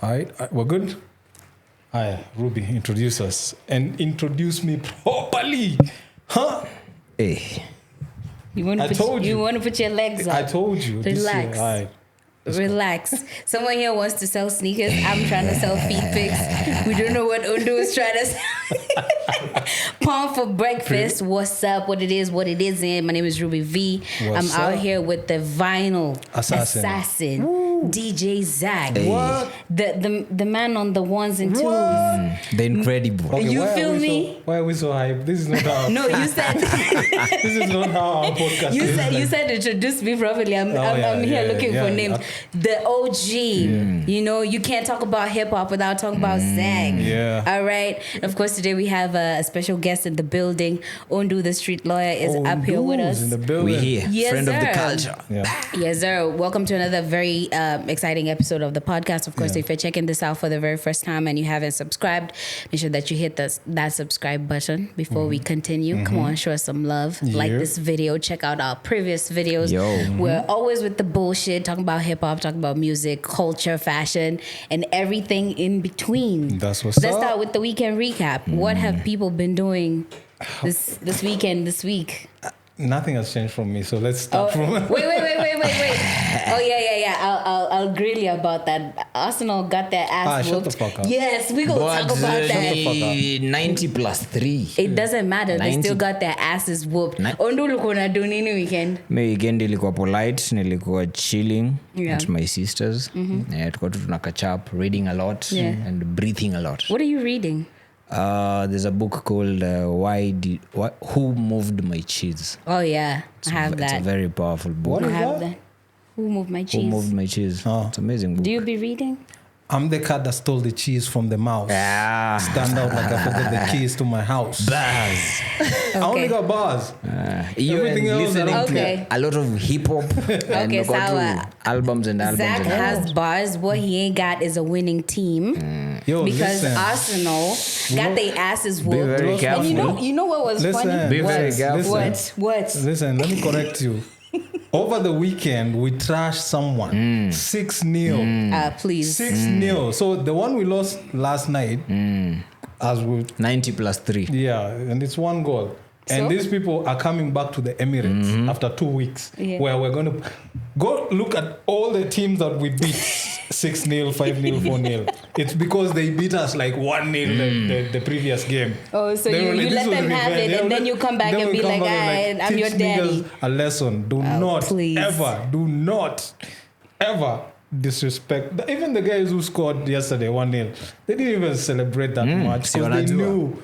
All right, we're good. Hi, Ruby, introduce us and introduce me properly, huh? Hey, You want to put your legs up. I told you. Relax. All right. Relax. Someone here wants to sell sneakers. I'm trying to sell feet pics. We don't know what Undu is trying to sell. Palm for breakfast. What's up? What it is? What it isn't? My name is Ruby V. What's I'm out up? here with the vinyl assassin DJ Zach. Hey. What? The man on the ones and twos. the incredible. Okay, You why feel are we me? why are we so hyped? This is not how. No, you said This is not how our podcast you is. said introduce me properly. I'm here looking for names. The OG. You know, you can't talk about hip hop without talking about Zach. Yeah. All right. And of course, today we have a special guest in the building. Undu, the street lawyer, is up here with us. In the building. We're here, Yes, friend of the sir. culture. Yeah. Yes, sir. Welcome to another very exciting episode of the podcast. Of course, if you're checking this out for the very first time and you haven't subscribed, make sure that you hit that subscribe button before we continue. Come on, show us some love. Like this video. Check out our previous videos. We're always with the bullshit, talking about hip hop, talking about music, culture, fashion, and everything in between. That's what's Let's up. start with the weekend recap. What have people been doing this weekend, this week? Nothing has changed from me, so let's start from. Wait. Oh yeah. I'll grill you about that. Arsenal got their ass shut whooped. the fuck up. Yes, we gonna talk about that. 90 plus 3. It doesn't matter. They 90. still got their asses whooped. Ni- Ondu ulikuwa unadu nini weekend? Me weekend ilikuwa polite, nilikuwa chilling Yeah. at my sisters. Tulikuwa tu tuna catch up, reading a lot and breathing a lot. What are you reading? There's a book called Who Moved My Cheese? Oh yeah, I have It's a that. very powerful book. What I is have that? that. Who moved my Who cheese? Moved My Cheese? Oh. It's an amazing book. Do you be reading? I'm the cat that stole the cheese from the mouse. Stand out like I forgot the keys to my house. Bars. I only got bars. You Everything and else listening Okay. to a lot of hip hop and Okay, go sawa. to albums and albums Zach and has albums. bars. What he ain't got is a winning team Yo, because listen. Arsenal got their asses whooped. very And careful. you know what was Listen. funny? Be very careful. What? Listen, let me correct you. Over the weekend, we trashed someone 6-0. Please. 6-0. So the one we lost last night, as we 90 plus 3. and it's one goal. So? And these people are coming back to the Emirates after 2 weeks, where we're going to go look at all the teams that we beat 6-0, 5-0, 4-0. It's because they beat us like 1-0 the previous game. Oh, so They you were like, let "This was them have revenge." it, They and were then you come back then and we be come like, back and I'm your teach daddy. niggas a lesson. Do not please. ever disrespect. Even the guys who scored yesterday 1-0, they didn't even celebrate that much See because what I they do? knew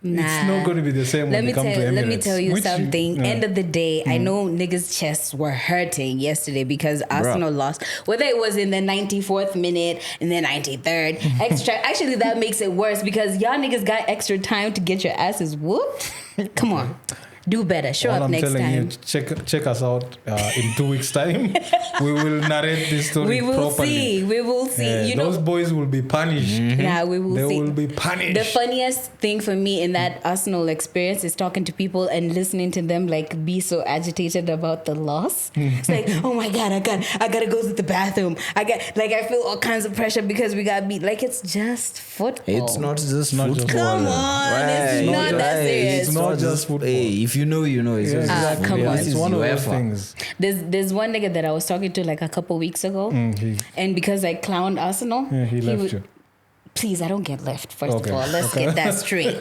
it's not going to be the same when they come to Emirates. Let me tell you Which something. End of the day, I know niggas' chests were hurting yesterday because Arsenal lost. Whether it was in the 94th minute, in the 93rd, extra. Actually, that makes it worse because y'all niggas got extra time to get your asses whooped. Come on. Do better. Show All up I'm next telling time. you, check us out in 2 weeks' time. We will narrate this story We will properly. see. We will see. Yeah, those boys will be punished. Yeah, we will They see. will be punished. The funniest thing for me in that Arsenal experience is talking to people and listening to them like be so agitated about the loss. It's like, oh my god, I gotta go to the bathroom. I feel all kinds of pressure because we got beat. Like it's just football. It's not just not football. just Come on, it's not that serious. It's not just football. Hey, if you know, you know. It's just exactly. come on. It's This is one of those UEFA. things. There's one nigga that I was talking to like a couple weeks ago, and because I clowned Arsenal, He left you. Please, I don't get left. First Okay. of all, let's get that straight.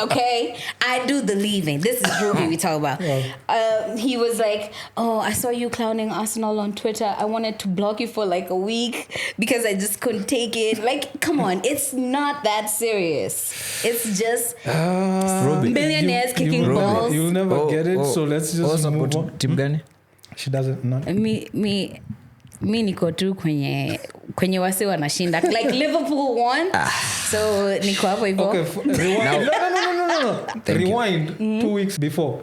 Okay, I do the leaving. This is Ruby we talk about. He was like, "Oh, I saw you clowning Arsenal on Twitter. I wanted to block you for like a week because I just couldn't take it." Like, come on, it's not that serious. It's just millionaires kicking balls. You'll never get it, so let's just move on. Team gani? She doesn't know. Mi niko tu kwenye wasi wanashinda like Liverpool won, so niko hapo hivyo. Okay, rewind. No. Rewind 2 weeks before.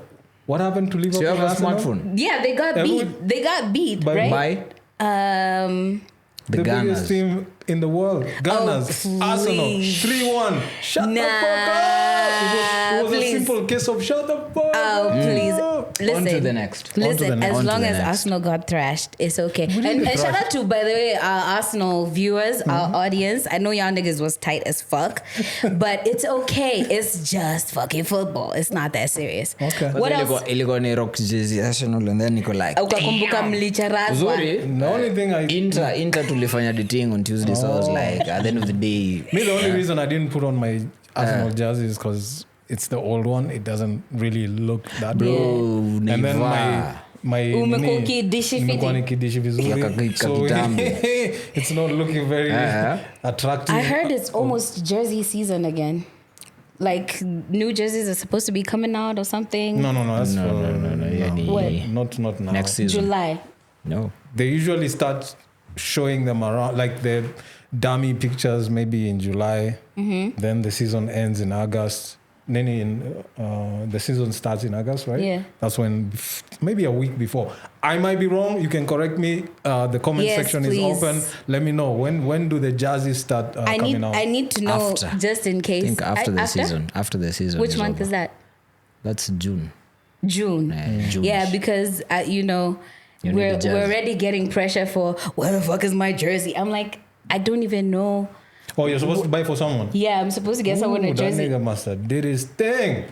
What happened to Liverpool? So you have a Arsenal? smartphone? Yeah, they got beat. They got beat, By- right? By Um, the biggest Gunners. team in the world. Gunners, Arsenal, 3-1. Shut the fuck up. It was a simple case of shut the fuck up. Oh, please. Listen. On to the next. Listen, as long as Arsenal got thrashed, it's okay. And shout out to, by the way, our Arsenal viewers, our audience. I know y'all niggas was tight as fuck, but it's okay. It's just fucking football. It's not that serious. Okay. What else? Ilikuwa ni rock jersey Arsenal and then niko like. Ukakumbuka mlicharazwa. The only thing Inter tulifanya the thing on Tuesday, so I was like, at the end of the day. Me, the only reason I didn't put on my Arsenal jersey is because it's the old one. It doesn't really look that Bro, good. And then my umekuwa nikidishi vizuri. So it's not looking very attractive. I heard it's almost jersey season again. Like new jerseys are supposed to be coming out or something. No. That's What? Not now. Next season. July. No. They usually start showing them around, like the dummy pictures, maybe in July. Then the season ends in August. Then the season starts in August, right? Yeah. That's when, maybe a week before. I might be wrong. You can correct me. The comment section please. is open. Let me know when do the jerseys start coming out? I need to know After. just in case. I think after the season. After the season. Which month is that? That's June. June. June. Yeah, because we're already getting pressure for where the fuck is my jersey? I'm like, I don't even know. Oh, you're supposed to buy for someone? Yeah, I'm supposed to get someone a jersey. That nigga must have did his thing.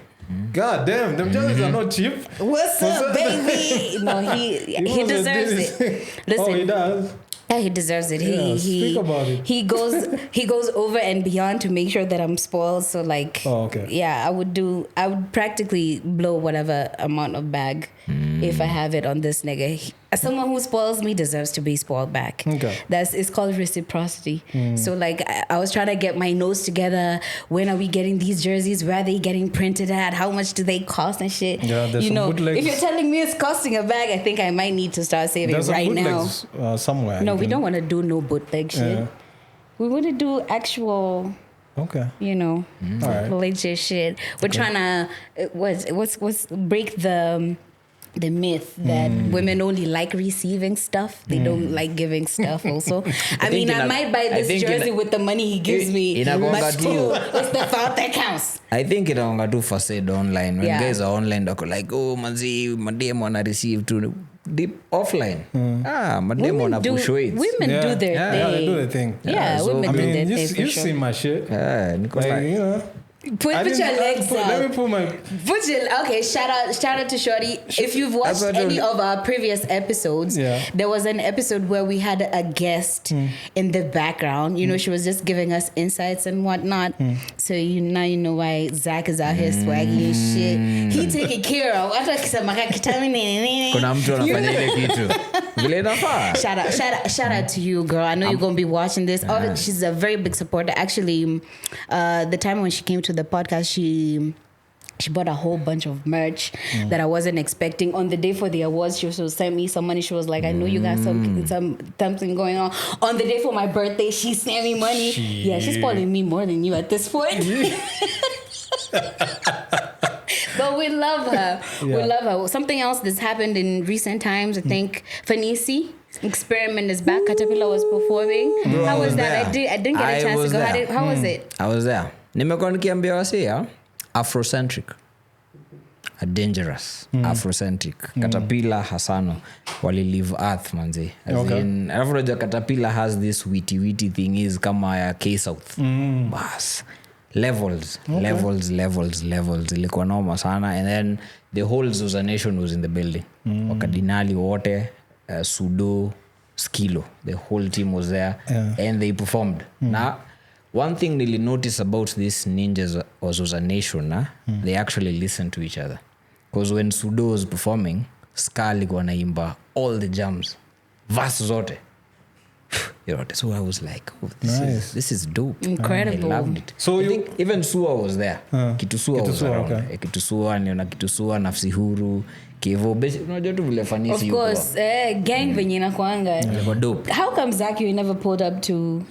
God damn, them jerseys are not cheap. What's up, baby? No, he deserves it. Listen, oh, he does. Yeah, he deserves it. Speak about it. He goes over and beyond to make sure that I'm spoiled. So like, yeah, I would practically blow whatever amount of bag if I have it on this nigga. Someone who spoils me deserves to be spoiled back. Okay. It's called reciprocity. So like, I was trying to get my notes together. When are we getting these jerseys? Where are they getting printed at? How much do they cost and shit? Yeah, there's some bootlegs. If you're telling me it's costing a bag, I think I might need to start saving right now. Somewhere. No, we don't want to do no bootleg shit. Yeah. We want to do actual. Okay. Legit shit. We're trying to what's break the myth that women only like receiving stuff. They don't like giving stuff also. I mean, I might buy this jersey with the money he gives me, but still, it's the thought that counts. I think inaonga tu facade online. When guys are online, they're like, oh, manzi, madem wanna receive to deep offline. Madem wanna push weights. Women do their thing. Yeah, they do their thing. Yeah, women do their thing for you sure. see my shit. Put your legs up. Let me put my... Okay, shout out to Shorty. If you've watched any of our previous episodes, there was an episode where we had a guest in the background. She was just giving us insights and whatnot. So now you know why Zach is out here swaggy and shit. He taking care of. Kuna mtu anafanya ile kitu. Vile inafaa. Shout out to you, girl. I know you're going to be watching this. She's a very big supporter. Actually, the time when she came to the podcast, she bought a whole bunch of merch that I wasn't expecting. On the day for the awards, she also sent me some money. She was like, I know you got something going on. On the day for my birthday, she sent me money. Yeah, she's spoiling me more than you at this point. But we love her. We love her. Something else that's happened in recent times, I think, Fanisi Experiment is back. Caterpillar was performing. How was that? I didn't get a chance to go. How was it? I was there. Nimekuwa nikiambia wasi Afrocentric. A dangerous Afrocentric. Caterpillar Hasano wali leave earth manzi. Alafu unajua Caterpillar has this witty thing is kama ya K-South. Bas. Levels. Ilikuwa noma sana. And then the whole Zoza Nation was in the building. Wakadinali wote, Sudo, Skilo. The whole team was there. And they performed. Now, one thing really notice about these ninjas or Zoza Nation, they actually listen to each other. Because when Sudo was performing, Ska alikuwa naimba all the jams. Verse zote. So I was like, oh, this is dope. Incredible. I loved it. So I think even Sua was there. Kitusua was around. Okay. Kitusua, niona Kitusua, Nafsi Huru, Kevo. Unajua tu vile Fanisi yuko. Of course, gang venye inakuanga. Dope. How come Zakayo never pulled up to...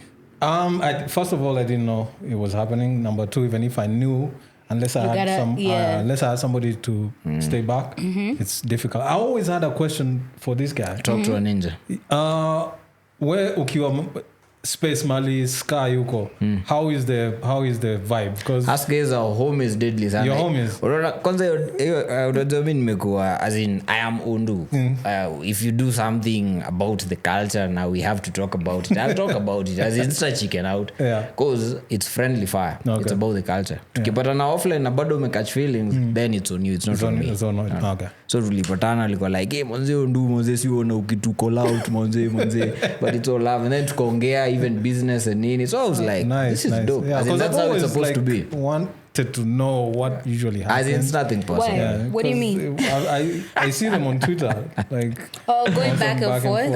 First of all, I didn't know it was happening. Number two, even if I knew, unless I had somebody to stay back, it's difficult. I always had a question for this guy. Talk to a ninja. Where ukiwa space mali ska yuko how is the vibe? Because us guys our home is deadly sana. Your home is kwanza unajua mimi nimekuwa as in I am undu if you do something about the culture now we have to talk about it. I'll talk about it as in such chicken out because it's friendly fire. Okay. It's about the culture. Tukipata na offline na bado umecatch feelings then it's on you, it's not on me. Okay. So tulipatana alikuwa like hey mwanze undu mwanze si uona ukitu call out mwanze but it's all love and then tukaongea even business and nini. So I was like this is dope. Yeah, as in that's how it's supposed like to be. Wanted to know what usually happens. As in it's nothing personal. Yeah, what do you mean? I see them on Twitter like going back and forth.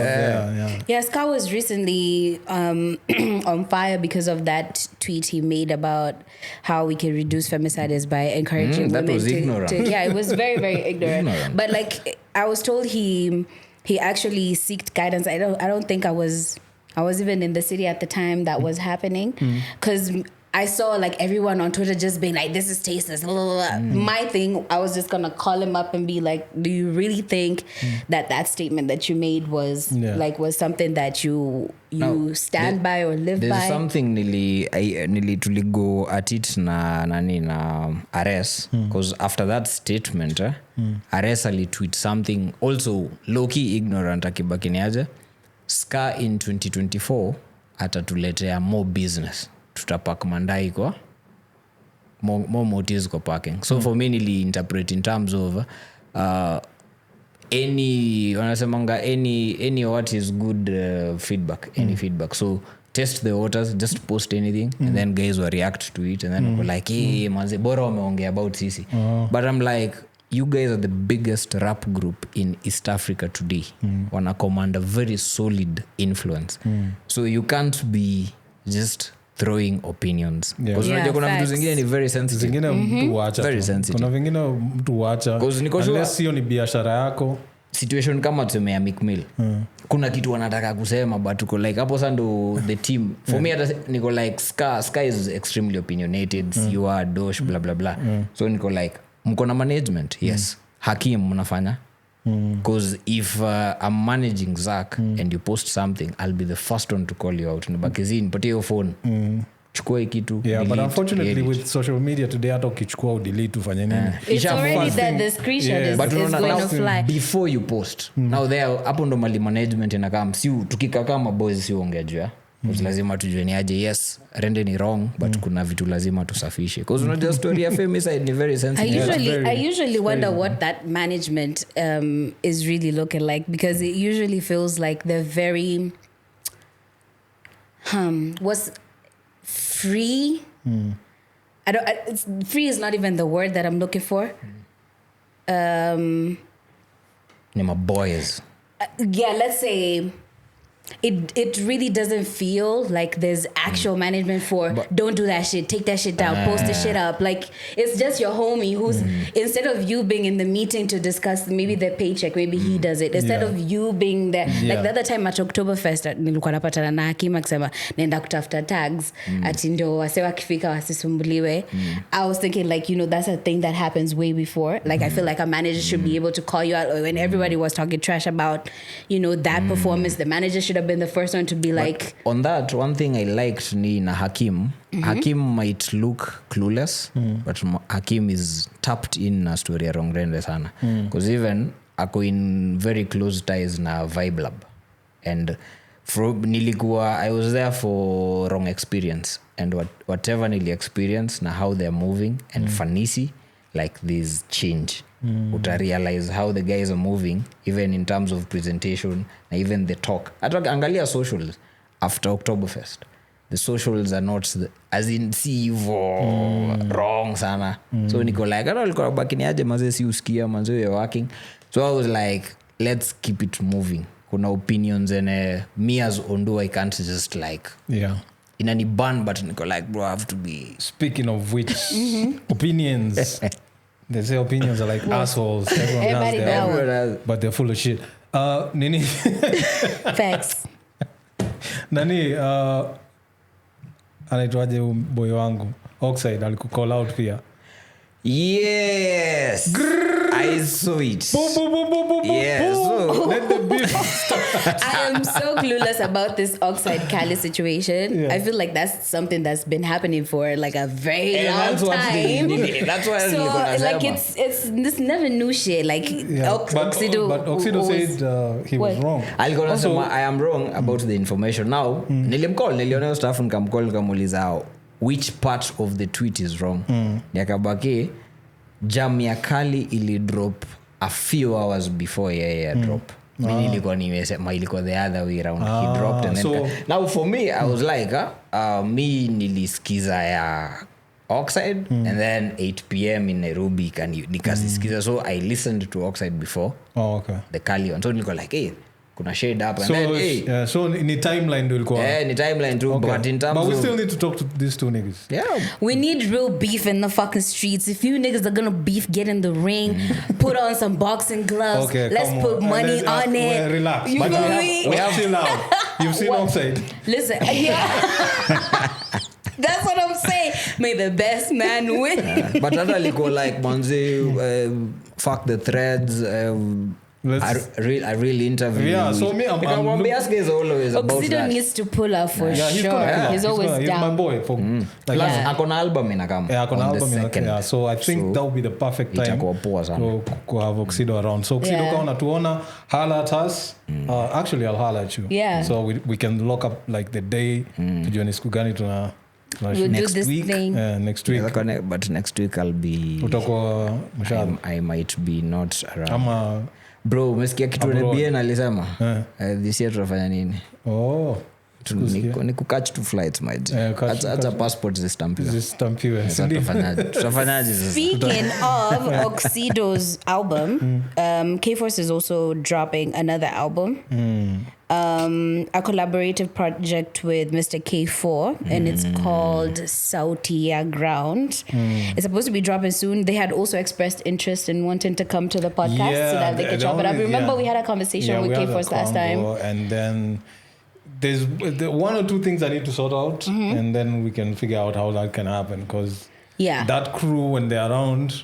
Yeah. Ska was recently on fire because of that tweet he made about how we can reduce femicides by encouraging that women was ignorant. it was very very ignorant. But like I was told he actually sought guidance. I don't think I was even in the city at the time that was happening because I saw like everyone on Twitter just being like, this is tasteless. Blah, blah, blah. My thing, I was just going to call him up and be like, do you really think that statement that you made was was something that you stand by or live by? There's something nili tuligo at it na Ares because after that statement Ares ali tweet something also low-key ignorant akibaki aje Ska in 2024 atatuletea more business. Tutapak mandai kwa more motives kwa parking. So for me nili interpret in terms of any wanasemanga any what is good feedback, any feedback. So test the waters, just post anything and then guys will react to it and then like hey manze bora wameongea about sisi. But I'm like you guys are the biggest rap group in East Africa today. Wana command a very solid influence. So you can't be just throwing opinions. Because unajua kuna vitu zingine ni very sensitive. Zingine mtu waacha. Very sensitive. Kuna vingine mtu waacha. Unless hiyo ni biashara yako. Situation kama tuseme ya Mick kuna kitu wanataka kusema but uko like hapo sasa ndo the team. For me hata niko like Ska is extremely opinionated. You are dosh blah blah blah. So niko like mko na management. Yes. Hakim mnafanya. Because if I'm managing Zach and you post something, I'll be the first one to call you out. Nibakizini, pati your phone. Chukua hii kitu. Yeah, delete, but unfortunately with social media today hata ukichukua au delete ufanye nini. It's already that the screenshot is going to fly. Before you post. Now there hapo ndo mali management inakaa msiu tukika kama boys si ongea juu ya. Lazima tujue ni aje yes rende ni wrong but kuna vitu lazima tusafishe because unajua story ya femicide ni very sensitive. I usually wonder what that management is really looking like because it usually feels like they're very was free. Free is not even the word that I'm looking for. Ni my boys. Let's say it really doesn't feel like there's actual management for don't do that shit, take that shit down, post the shit up. Like it's just your homie who's instead of you being in the meeting to discuss maybe their paycheck, maybe he does it instead of you being there. Like the other time at Oktoberfest nilikuwa napatana na Hakim akisema naenda kutafuta tags ati ndio wasewa kifika wasisumbuliwe. I was thinking like that's a thing that happens way before. Like I feel like a manager should be able to call you out when everybody was talking trash about that performance. The manager should have been the first one to be like. But on that, one thing I liked ni na Hakim. Hakim might look clueless, but Hakim is tapped in na story ya Rongrende sana. Because even ako in very close ties na Vibe Lab. And I was there for Wrong Experience. And whatever nili experience na how they're moving and Fanisi, like this change. Uta realize how the guys are moving even in terms of presentation and even the talk. Angalia socials after Oktoberfest. The socials are not as in wrong sana. So niko like alikuwa baki niaje manze si usikia manze you're working. So I was like let's keep it moving. Kuna opinions and me as Ondo I can't just like in any ban but niko like bro I have to be. Speaking of which opinions they say opinions are like assholes. Everybody has but they're full of shit. Nini? Facts. Nani anaitwaje boy wangu Oxide alikucall out pia. Yes. I saw it. Yes. So let the beef I am so clueless about this Oxide Cali situation. Yeah. I feel like that's something that's been happening for like a very long time. That's why So like it's this never new shit. Like Oxido. But Oxido said he was wrong. Also, I am wrong about the information. Now, niliona staff nikamcall kamuuliza which part of the tweet is wrong. Yakabaki jam ya Kali ili drop a few hours before drop. Mimi nilikuwa nimesema ilikuwa the other way around. He dropped and then now for me I was like me nilisikiza ya Oxide and then 8 p.m. in Nairobi nikasikiza. So I listened to Oxide before the Kali one. So nilikuwa like hey, kuna shade up and then hey. So ni timeline ndio ilikuwa. Ni timeline too, but in terms but we still need to talk to these two niggas. Yeah. We need real beef in the fucking streets. If you niggas are gonna beef, get in the ring, put on some boxing gloves. Okay, let's put money on it. Relax. You feel me? We have chill out. You've seen Oxide. Listen, that's what I'm saying. May the best man win. But that alikuwa like manzi fuck the threads. A real interview. Yeah, so me, I'm is always about Oxido that. Needs to pull up for sure. He's always down. He's my boy. Akona album inakam. Yeah, so I think that would be the perfect time to have Oxido around. So Oxido kama unatuona, holla at us. Actually, I'll holla at you. Yeah. So we can lock up like the day. Tujue ni siku gani tuna we'll next do this week. thing. Next week. But next week I'll be. I might be not around. Bro, umesikia kitu NBN alisema? This year tunafanya nini? Ni kukatch two flights my dear. Hata passport zistampiwe. Tutafanyaje sasa? Speaking of Oxido's album, K-Force is also dropping another album. A collaborative project with Mr. K4 and it's called Sautia Ground. It's supposed to be dropping soon. They had also expressed interest in wanting to come to the podcast so that they could chop it up. Remember we had a conversation with K4 last time. And then there's one or two things I need to sort out and then we can figure out how that can happen because that crew when they're around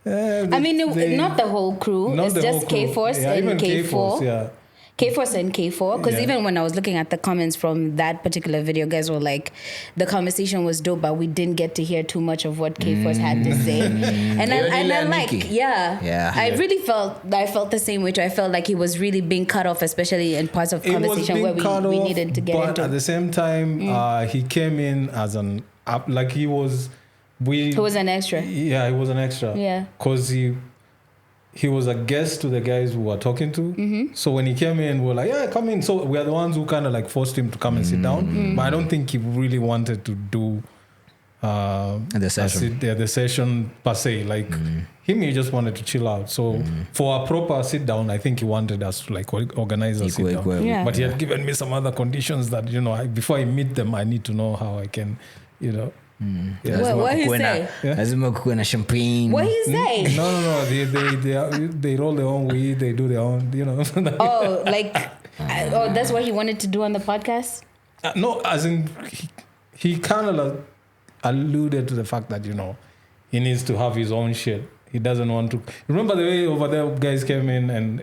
not the whole crew. It's just K-Force and K4. K-Force and K4 because even when I was looking at the comments from that particular video, guys were like the conversation was dope but we didn't get to hear too much of what K-Force had to say and I like I really felt the same way too. I felt like he was really being cut off, especially in parts of conversation where we needed to get but into. At the same time he came in as an like he was an extra. Yeah, he was an extra. Yeah, because he was a guest to the guys who were talking to. So when he came in, we were like, yeah, come in. So we are the ones who kind of like forced him to come and sit down. But I don't think he really wanted to do the session per se. Like he just wanted to chill out. So for a proper sit down, I think he wanted us to like organize a sit down. Yeah. But he had given me some other conditions that, before I meet them, I need to know how I can, What he say? Lazima kuwe na champagne. What he say? No. They roll their own weed. They do their own, that's what he wanted to do on the podcast? No, as in he kind of like alluded to the fact that he needs to have his own shit. He doesn't want to. Remember the way over there guys came in and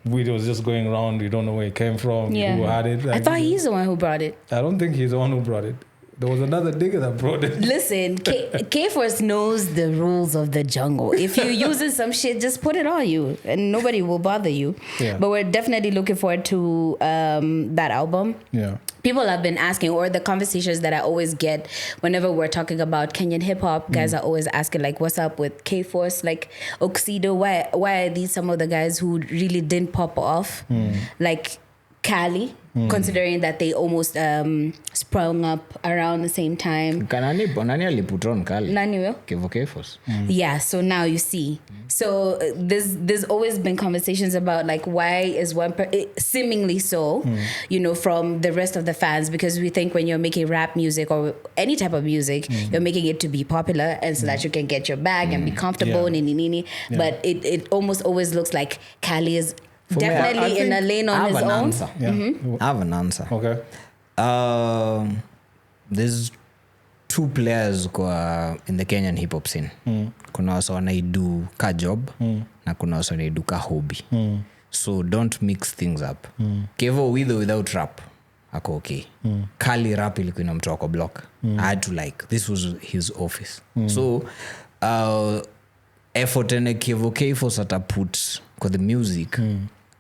weed was just going around. We don't know where it came from. Who had it. I thought he's the one who brought it. I don't think he's the one who brought it. There was another digger that brought it. Listen, K-Force knows the rules of the jungle. If you're using some shit, just put it on you and nobody will bother you. Yeah. But we're definitely looking forward to that album. Yeah. People have been asking, or the conversations that I always get whenever we're talking about Kenyan hip-hop, guys are always asking, like, what's up with K-Force? Like, Oxido, why are these some of the guys who really didn't pop off? Like, Cali, considering that they almost sprung up around the same time. Nani aliputron Cali? Nani will? K-Force. Yeah, so now you see. So there's always been conversations about like why is one seemingly so, from the rest of the fans, because we think when you're making rap music or any type of music, you're making it to be popular and so that you can get your bag and be comfortable, but it almost always looks like Cali is definitely in a lane on his own. I have an answer. Okay. There's two players in the Kenyan hip hop scene. Kuna wasa wanaidu ka job na kuna wasa wanaidu ka hobby. so don't mix things up. Kevo with or without rap ako okay. Kali rap ilikuwa inamtoa kwa block. I had to like, this was his office. So effort ene Kevo K-Force ataput kwa the music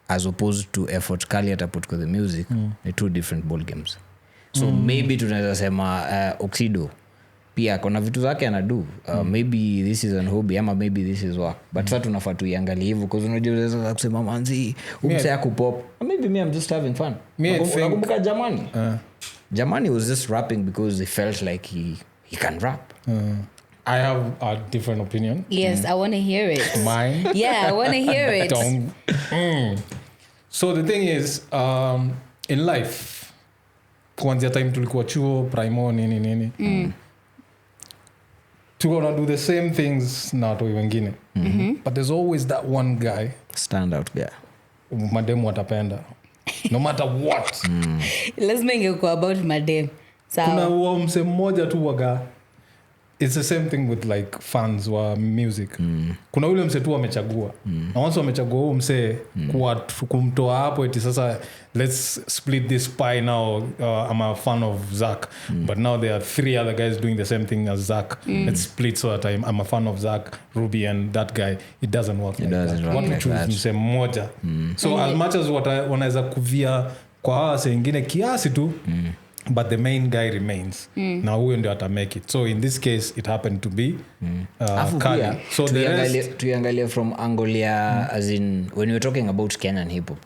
as opposed to effort Kali ataput kwa the music, ni two different ball games. So maybe tunaweza sema Oxido pia kuna vitu zake anadu, maybe this is an hobby ama maybe this is work, but sasa tunafaa tuiangalie hivyo because unajua unaweza kusema manzi umsea kupop, maybe me I'm just having fun. Nakumbuka Jamani was just rapping because he felt like he can rap. I have a different opinion. Yes, I want to hear it. Mine? Yeah, I want to hear it. So the thing is, in life, kuanzia time tulikuwa chuo, primo, nini. To gonna do the same things na watu wengine. But there's always that one guy. Stand out guy. Mademu watapenda. No matter what. Let's make it about madem. Kuna huo mse mmoja tu waga. It's the same thing with like fans wa music. Kuna ule mse tu wamechagua. Na once wamechagua huo mse kumtoa hapo eti sasa let's split this pie now. I'm a fan of Zach. But now there are 3 other guys doing the same thing as Zach. Let's split so that I'm a fan of Zach, Ruby and that guy. It doesn't work like that. What we choose mse mmoja. So as much as wanaweza kuvia kwa hawa wengine kiasi tu, but the main guy remains. Now huyo ndio ata make it. So in this case it happened to be Kali. So tuangalia from Angolia, as in when we're talking about Kenyan hip hop,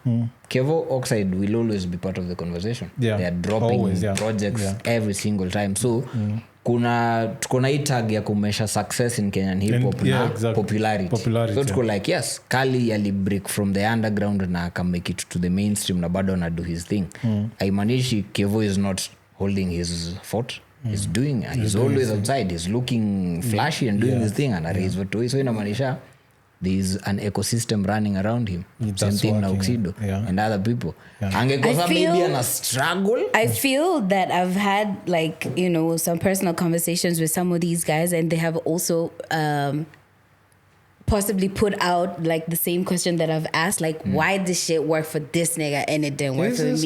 Kevo Oxide will always be part of the conversation. They are dropping projects every single time. So kuna hii tag ya kumesha success in Kenyan hip hop na popularity. So tuko like yes, Kali ali break from the underground na aka make it to the mainstream na bado na do his thing. Haimanishi Kevo is not holding his fort. He's always outside. He's looking flashy and doing his thing and raise voice. So inamaanisha there's an ecosystem running around him. Same thing na Oxido and other people. Angekosa maybe ana struggle. I feel that I've had like, you know, some personal conversations with some of these guys and they have also possibly put out like the same question that I've asked, like why this shit work for this nigga and it didn't work for me.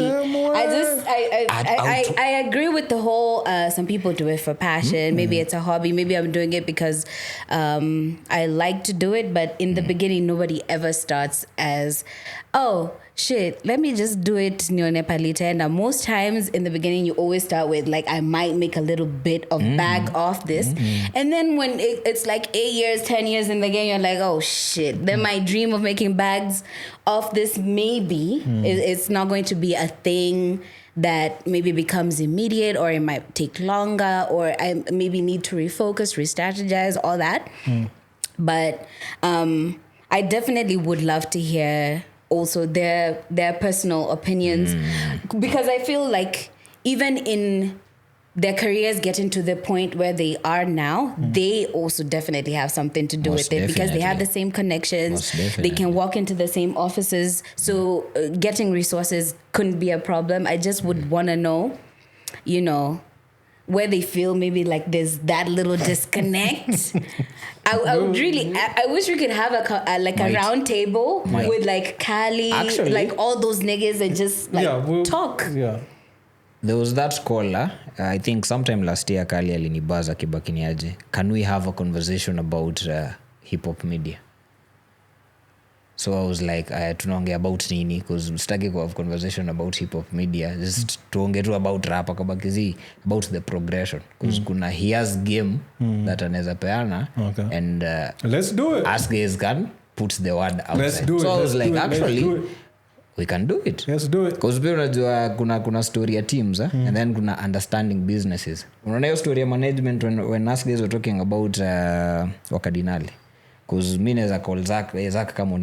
I agree with the whole some people do it for passion, maybe it's a hobby, maybe I'm doing it because I like to do it, but in the beginning nobody ever starts as shit, let me just do it nione palitenda. Most times in the beginning you always start with like I might make a little bit of bag off this, and then when it's like 8 years 10 years in the game, you're like, oh shit, then my dream of making bags off this maybe it's not going to be a thing that maybe becomes immediate, or it might take longer, or I maybe need to refocus, re-strategize, all that. But I definitely would love to hear also their personal opinions, because I feel like even in their careers getting to the point where they are now, they also definitely have something to do with it, because they have the same connections, they can walk into the same offices, so getting resources couldn't be a problem. I just would want to know, you know, where they feel maybe like there's that little disconnect. I would really, I wish we could have a round table with like Kali, actually, like all those niggas, and just like talk. Yeah. There was that caller, I think sometime last year, Kali alinibaza kibakini aje. Can we have a conversation about hip hop media? So I was like, tunaongea about nini? Because sitaki have conversation about hip hop media. Just tuongea tu about rap, akabakizi about the progression. Because kuna he has game that anaweza peana, and let's do it. Ask guys can put the word out. Let's do it. So I was like, actually, we can do it. Let's do it. Because pia unajua kuna story ya teams, and then kuna understanding businesses. Unaona hiyo story ya management when us guys were talking about wakadinali. Because mi naweza call Zach kama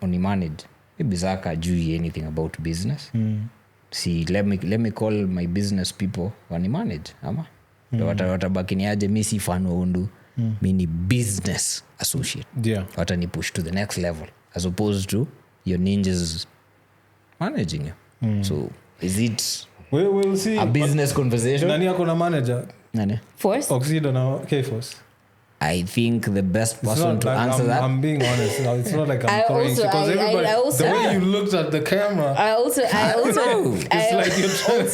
unimanage. Maybe Zach ajui anything about business. See, let me call my business people wanimanage. Ama? Watabakini aje, mi si fan wa undu. Mi ni business associate. Yeah. Watani push to the next level. As opposed to your ninjas managing you. So, is it we'll see a business conversation? Nani ako na manager? Nani? Force? Oxido na K-Force. I think the best person to answer that. I'm being honest. It's not like I'm throwing shit, because everybody, the way you looked at the camera. I also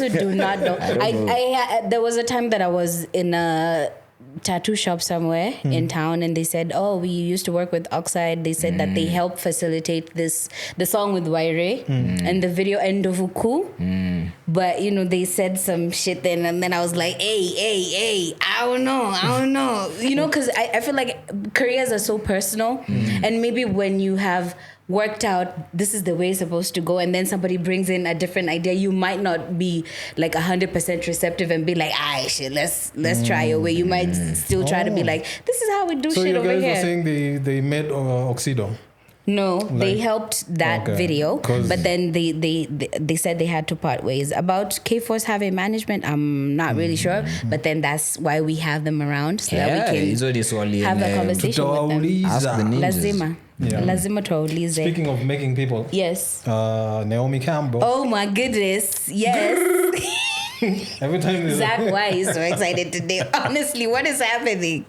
do not know. There was a time that I was in a tattoo shop somewhere in town, and they said, we used to work with Oxide. They said that they helped facilitate the song with Waire and the video Endovuku. But they said some shit then, and then I was like, hey, I don't know, because I feel like careers are so personal, and maybe when you have worked out this is the way it's supposed to go, and then somebody brings in a different idea, you might not be like 100% receptive and be like, shit, let's try your way. You might still try to be like, this is how we do shit over here. So you guys were saying they made Oxido? No, they helped that video, but then they said they had to part ways. About K-Force having management, I'm not really sure, but then that's why we have them around, so that we can have a conversation with them. Ask the ninjas. Lazima tuwaulize. Speaking of making people, yes, Naomi Campbell. Oh my goodness, yes. Every time Zach, why are you so excited today? Honestly, what is happening?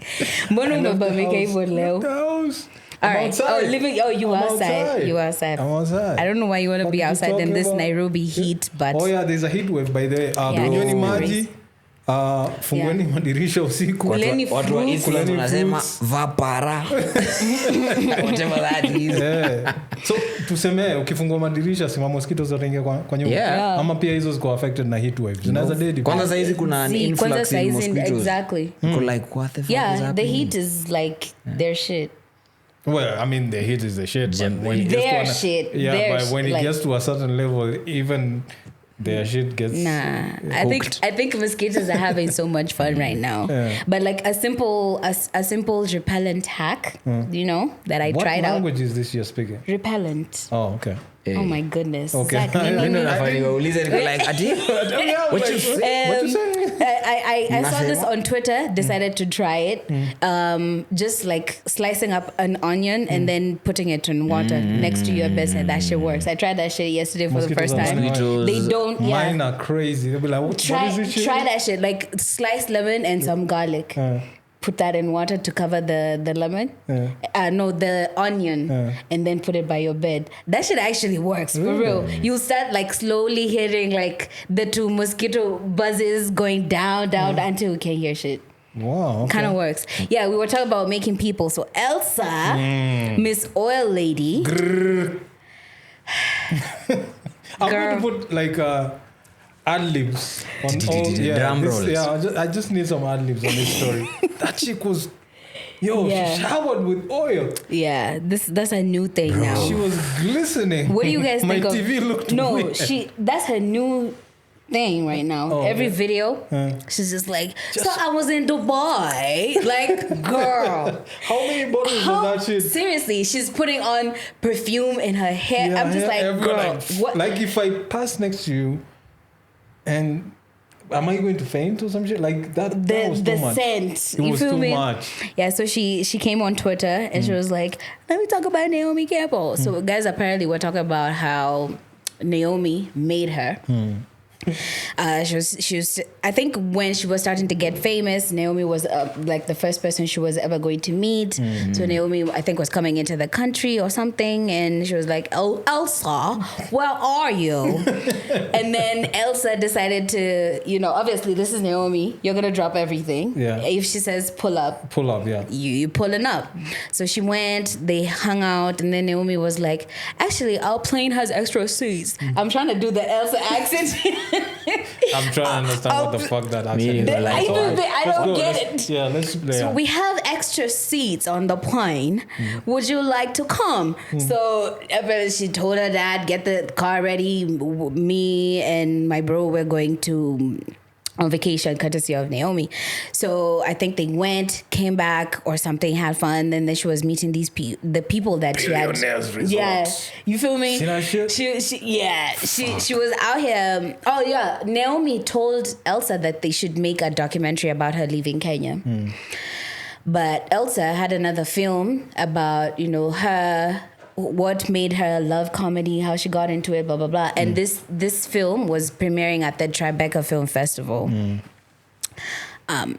All right. Outside. You outside. You outside. I'm outside. I don't know why you want to be outside in this Nairobi heat, but there's a heat wave by the way. Kunyweni maji. Fungueni madirisha usiku. Watu wa East wanasema vapara. Whatever that is. So tuseme ukifungua madirisha si mosquitoes zitaingia kwa nyumba. Ama pia hizo ziko affected na heat waves. Zinaweza dead. Kwanza saa hizi kuna an influx in mosquitoes. Exactly. Like what the fuck is happening? The heat is like their shit. Well, I mean, the heat is the shit. But when it gets to a certain level, even their shit gets cooked. I think mosquitoes are having so much fun right now. But like a simple repellent hack, that I tried out. What language is this you're speaking? Repellent. Oh, okay. Oh my goodness. Okay. What you saying? I saw this on Twitter, decided to try it. Just like slicing up an onion and then putting it in water next to your bed, and that shit works. I tried that shit yesterday for the first time. They don't. Mine are crazy. They'll be like, what is this shit? Try that shit. Like sliced lemon and some garlic. Put that in water to cover the lemon. The onion, and then put it by your bed. That shit actually works for real. You start like slowly hearing like the two mosquito buzzes going down until you can hear shit. Wow, okay. Kind of works. Yeah, we were talking about making people. So Elsa, Miss Oil Lady. I'm going to put like ad-libs on all drum rolls. I just need some ad-libs on this story. That chick was she showered with oil. Yeah, that's a new thing now. She was glistening. What do you guys think My of? TV looked weird. That's her new thing right now. Every video, she's just like, so I was in Dubai. Like, girl. How many bottles of that shit? Seriously, she's putting on perfume in her hair. I'm just like, girl, what? Like if I pass next to you, and am I going to faint or some shit? Like that was too much. Scent. It was too much. Yeah, so she came on Twitter and she was like, let me talk about Naomi Campbell. So guys apparently were talking about how Naomi made her. She was I think when she was starting to get famous, Naomi was like the first person she was ever going to meet. So Naomi, I think, was coming into the country or something, and she was like, oh, Elsa, where are you? And then Elsa decided to, obviously this is Naomi, you're gonna drop everything. If she says pull up, you pulling up. So she went, they hung out, and then Naomi was like, actually our plane has extra seats. I'm trying to do the Elsa accent. I'm trying to understand what the fuck that accent is. I don't get it. Let's play. So we have extra seats on the plane. Would you like to come? So she told her dad, get the car ready. Me and my bro were going to on vacation courtesy of Naomi. So I think they went, came back or something, had fun. Then she was meeting the people that she had. Yeah, you feel me? See that shit? She was out here. Oh yeah, Naomi told Elsa that they should make a documentary about her leaving Kenya. But Elsa had another film about, her, what made her love comedy, how she got into it, blah, blah, blah. And this film was premiering at the Tribeca Film Festival.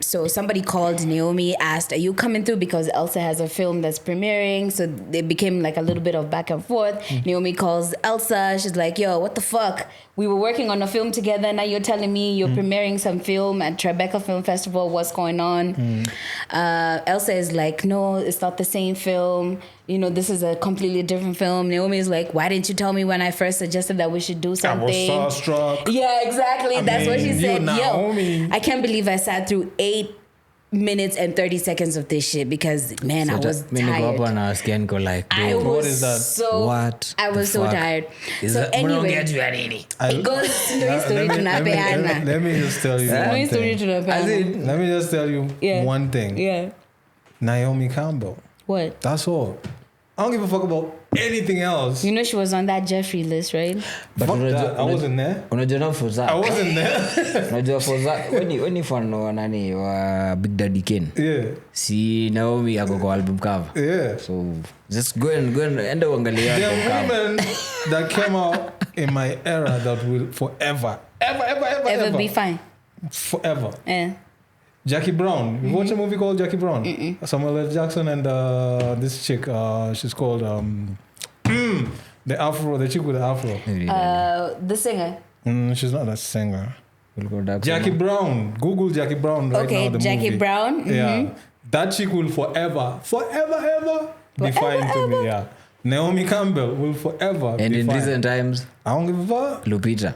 So somebody called Naomi, asked, "Are you coming through?" Because Elsa has a film that's premiering. So it became like a little bit of back and forth. Naomi calls Elsa. She's like, "Yo, what the fuck? We were working on a film together. Now you're telling me you're premiering some film at Tribeca Film Festival. What's going on?" Elsa is like, "No, it's not the same film. You know, this is a completely different film." Naomi is like, "Why didn't you tell me when I first suggested that we should do something?" I was starstruck. Yeah, exactly. That's what she said. Naomi. I can't believe I sat through 8 minutes and 30 seconds of this shit because, man, I was tired. Like, what is that? What? I was so tired. Is so that, anyway, it goes let me just tell you one thing. Let me just tell you one thing. Yeah. Naomi Campbell. What? That's all. I don't give a fuck about anything else. You know she was on that Jeffrey list, right? But fuck that. I wasn't there. I wasn't there. Unajua for that when you follow nani wa Big Daddy Kane. Yeah. See Naomi ako kwa album cover. Yeah. So just go and enda uangalia there are women that came out in my era that will forever ever be fine. Forever. Yeah. Jackie Brown. You watch a movie called Jackie Brown? Samuel L. Jackson and this chick, she's called the Afro, the chick with the Afro. The singer. She's not a singer. Jackie Brown. Google Jackie Brown right now. The Jackie movie. Brown. Yeah. That chick will forever be fine to me. Yeah. Naomi Campbell will forever and be in fine. recent times, I don't give a fuck. Lupita.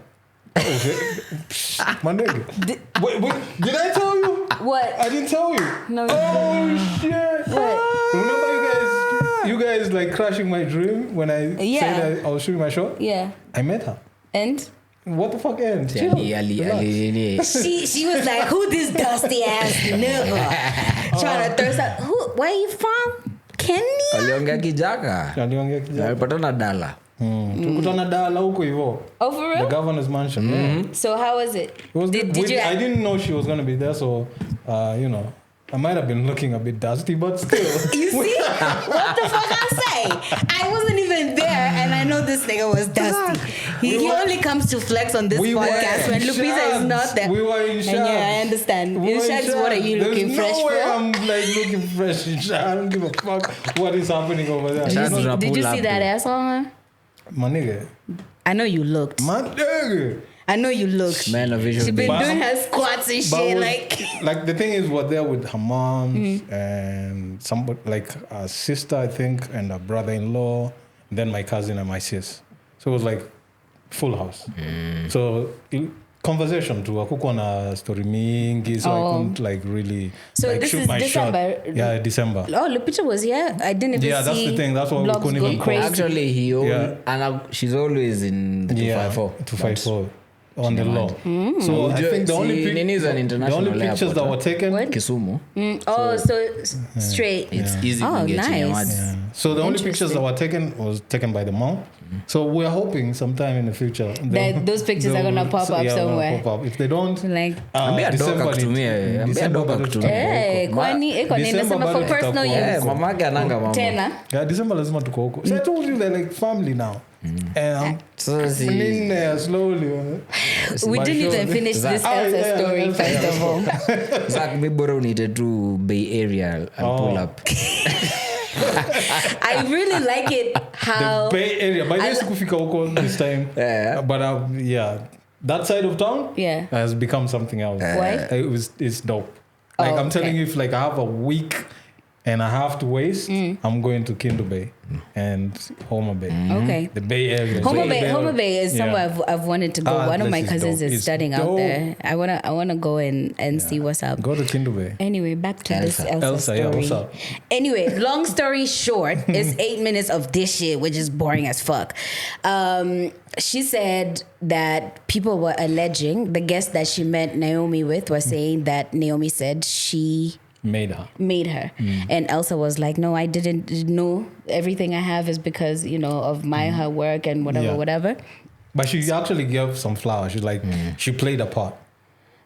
My nigga. Wait, did I tell you? What? I didn't tell you. No. Oh shit. What? Remember you guys like crashing my dream when I said I was shooting my shot? Yeah. I met her. And? What the fuck end? She was like, "Who this dusty ass nigga?" Trying to thirst up. Where you from? Kenya? Aliongea kijaka. Alipatana Dala. Tukutana Dala huko hivyo. Oh, for real? The governor's mansion. Yeah. So how was it? Did you? I didn't know she was gonna be there, so you know, I might have been looking a bit dusty, but still. You see? What the fuck I say? I wasn't even there, and I know this nigga was dusty. He only comes to flex on this podcast when Lupita is not there. We were in Shams. And yeah, I understand. In Shams, what are you looking fresh for? I'm like looking fresh in Shams. I don't give a fuck what is happening over there. Did you see that ass on her? My nigga. I know you looked. My nigga. I know you looked. Man of visual. She been doing her squats and shit. Like the thing is, we're there with her mom and somebody like a sister, I think, and a brother-in-law, then my cousin and my sis. So it was like full house. So conversation to akukuwa na story mingi, so I couldn't like really shoot my December. Shot. Yeah, December. Oh, Lupita was here. I didn't even see. Yeah, that's the thing. That's why we couldn't even call. Actually, and she's always in the 254. 254. On the law. So I think the only pictures that were taken Kisumu. So straight. It's easy to get in awards. Yeah. So the only pictures that were taken was taken by the mom. So we're hoping sometime in the future that those pictures are gonna pop up somewhere. Pop up. If they don't, like December for personal use. December lazima tuko huko. So I told you they're like family now. And slowly. We didn't even finish this Elsa story first of all. Zach, maybe we needed to Bay Area and pull up. I really like it how the Bay Area. By this kufika huko this time. But that side of town has become something else. Why? It's dope. Like I'm telling you, if like I have a week and I have to waste, I'm going to Kindle Bay and Homer Bay. Okay. The Bay Area. Homer Bay is somewhere I've wanted to go. One of my cousins is studying out there. I wanna go and see what's up. Go to Kindle Bay. Anyway, back to this Elsa story. Yeah, what's up? Anyway, long story short, it's 8 minutes of this shit, which is boring as fuck. She said that people were alleging, the guest that she met Naomi with was saying that Naomi said she made her. And Elsa was like, no, I didn't know. Everything I have is because, of her work and whatever. But she actually gave some flowers. She's like, she played a part.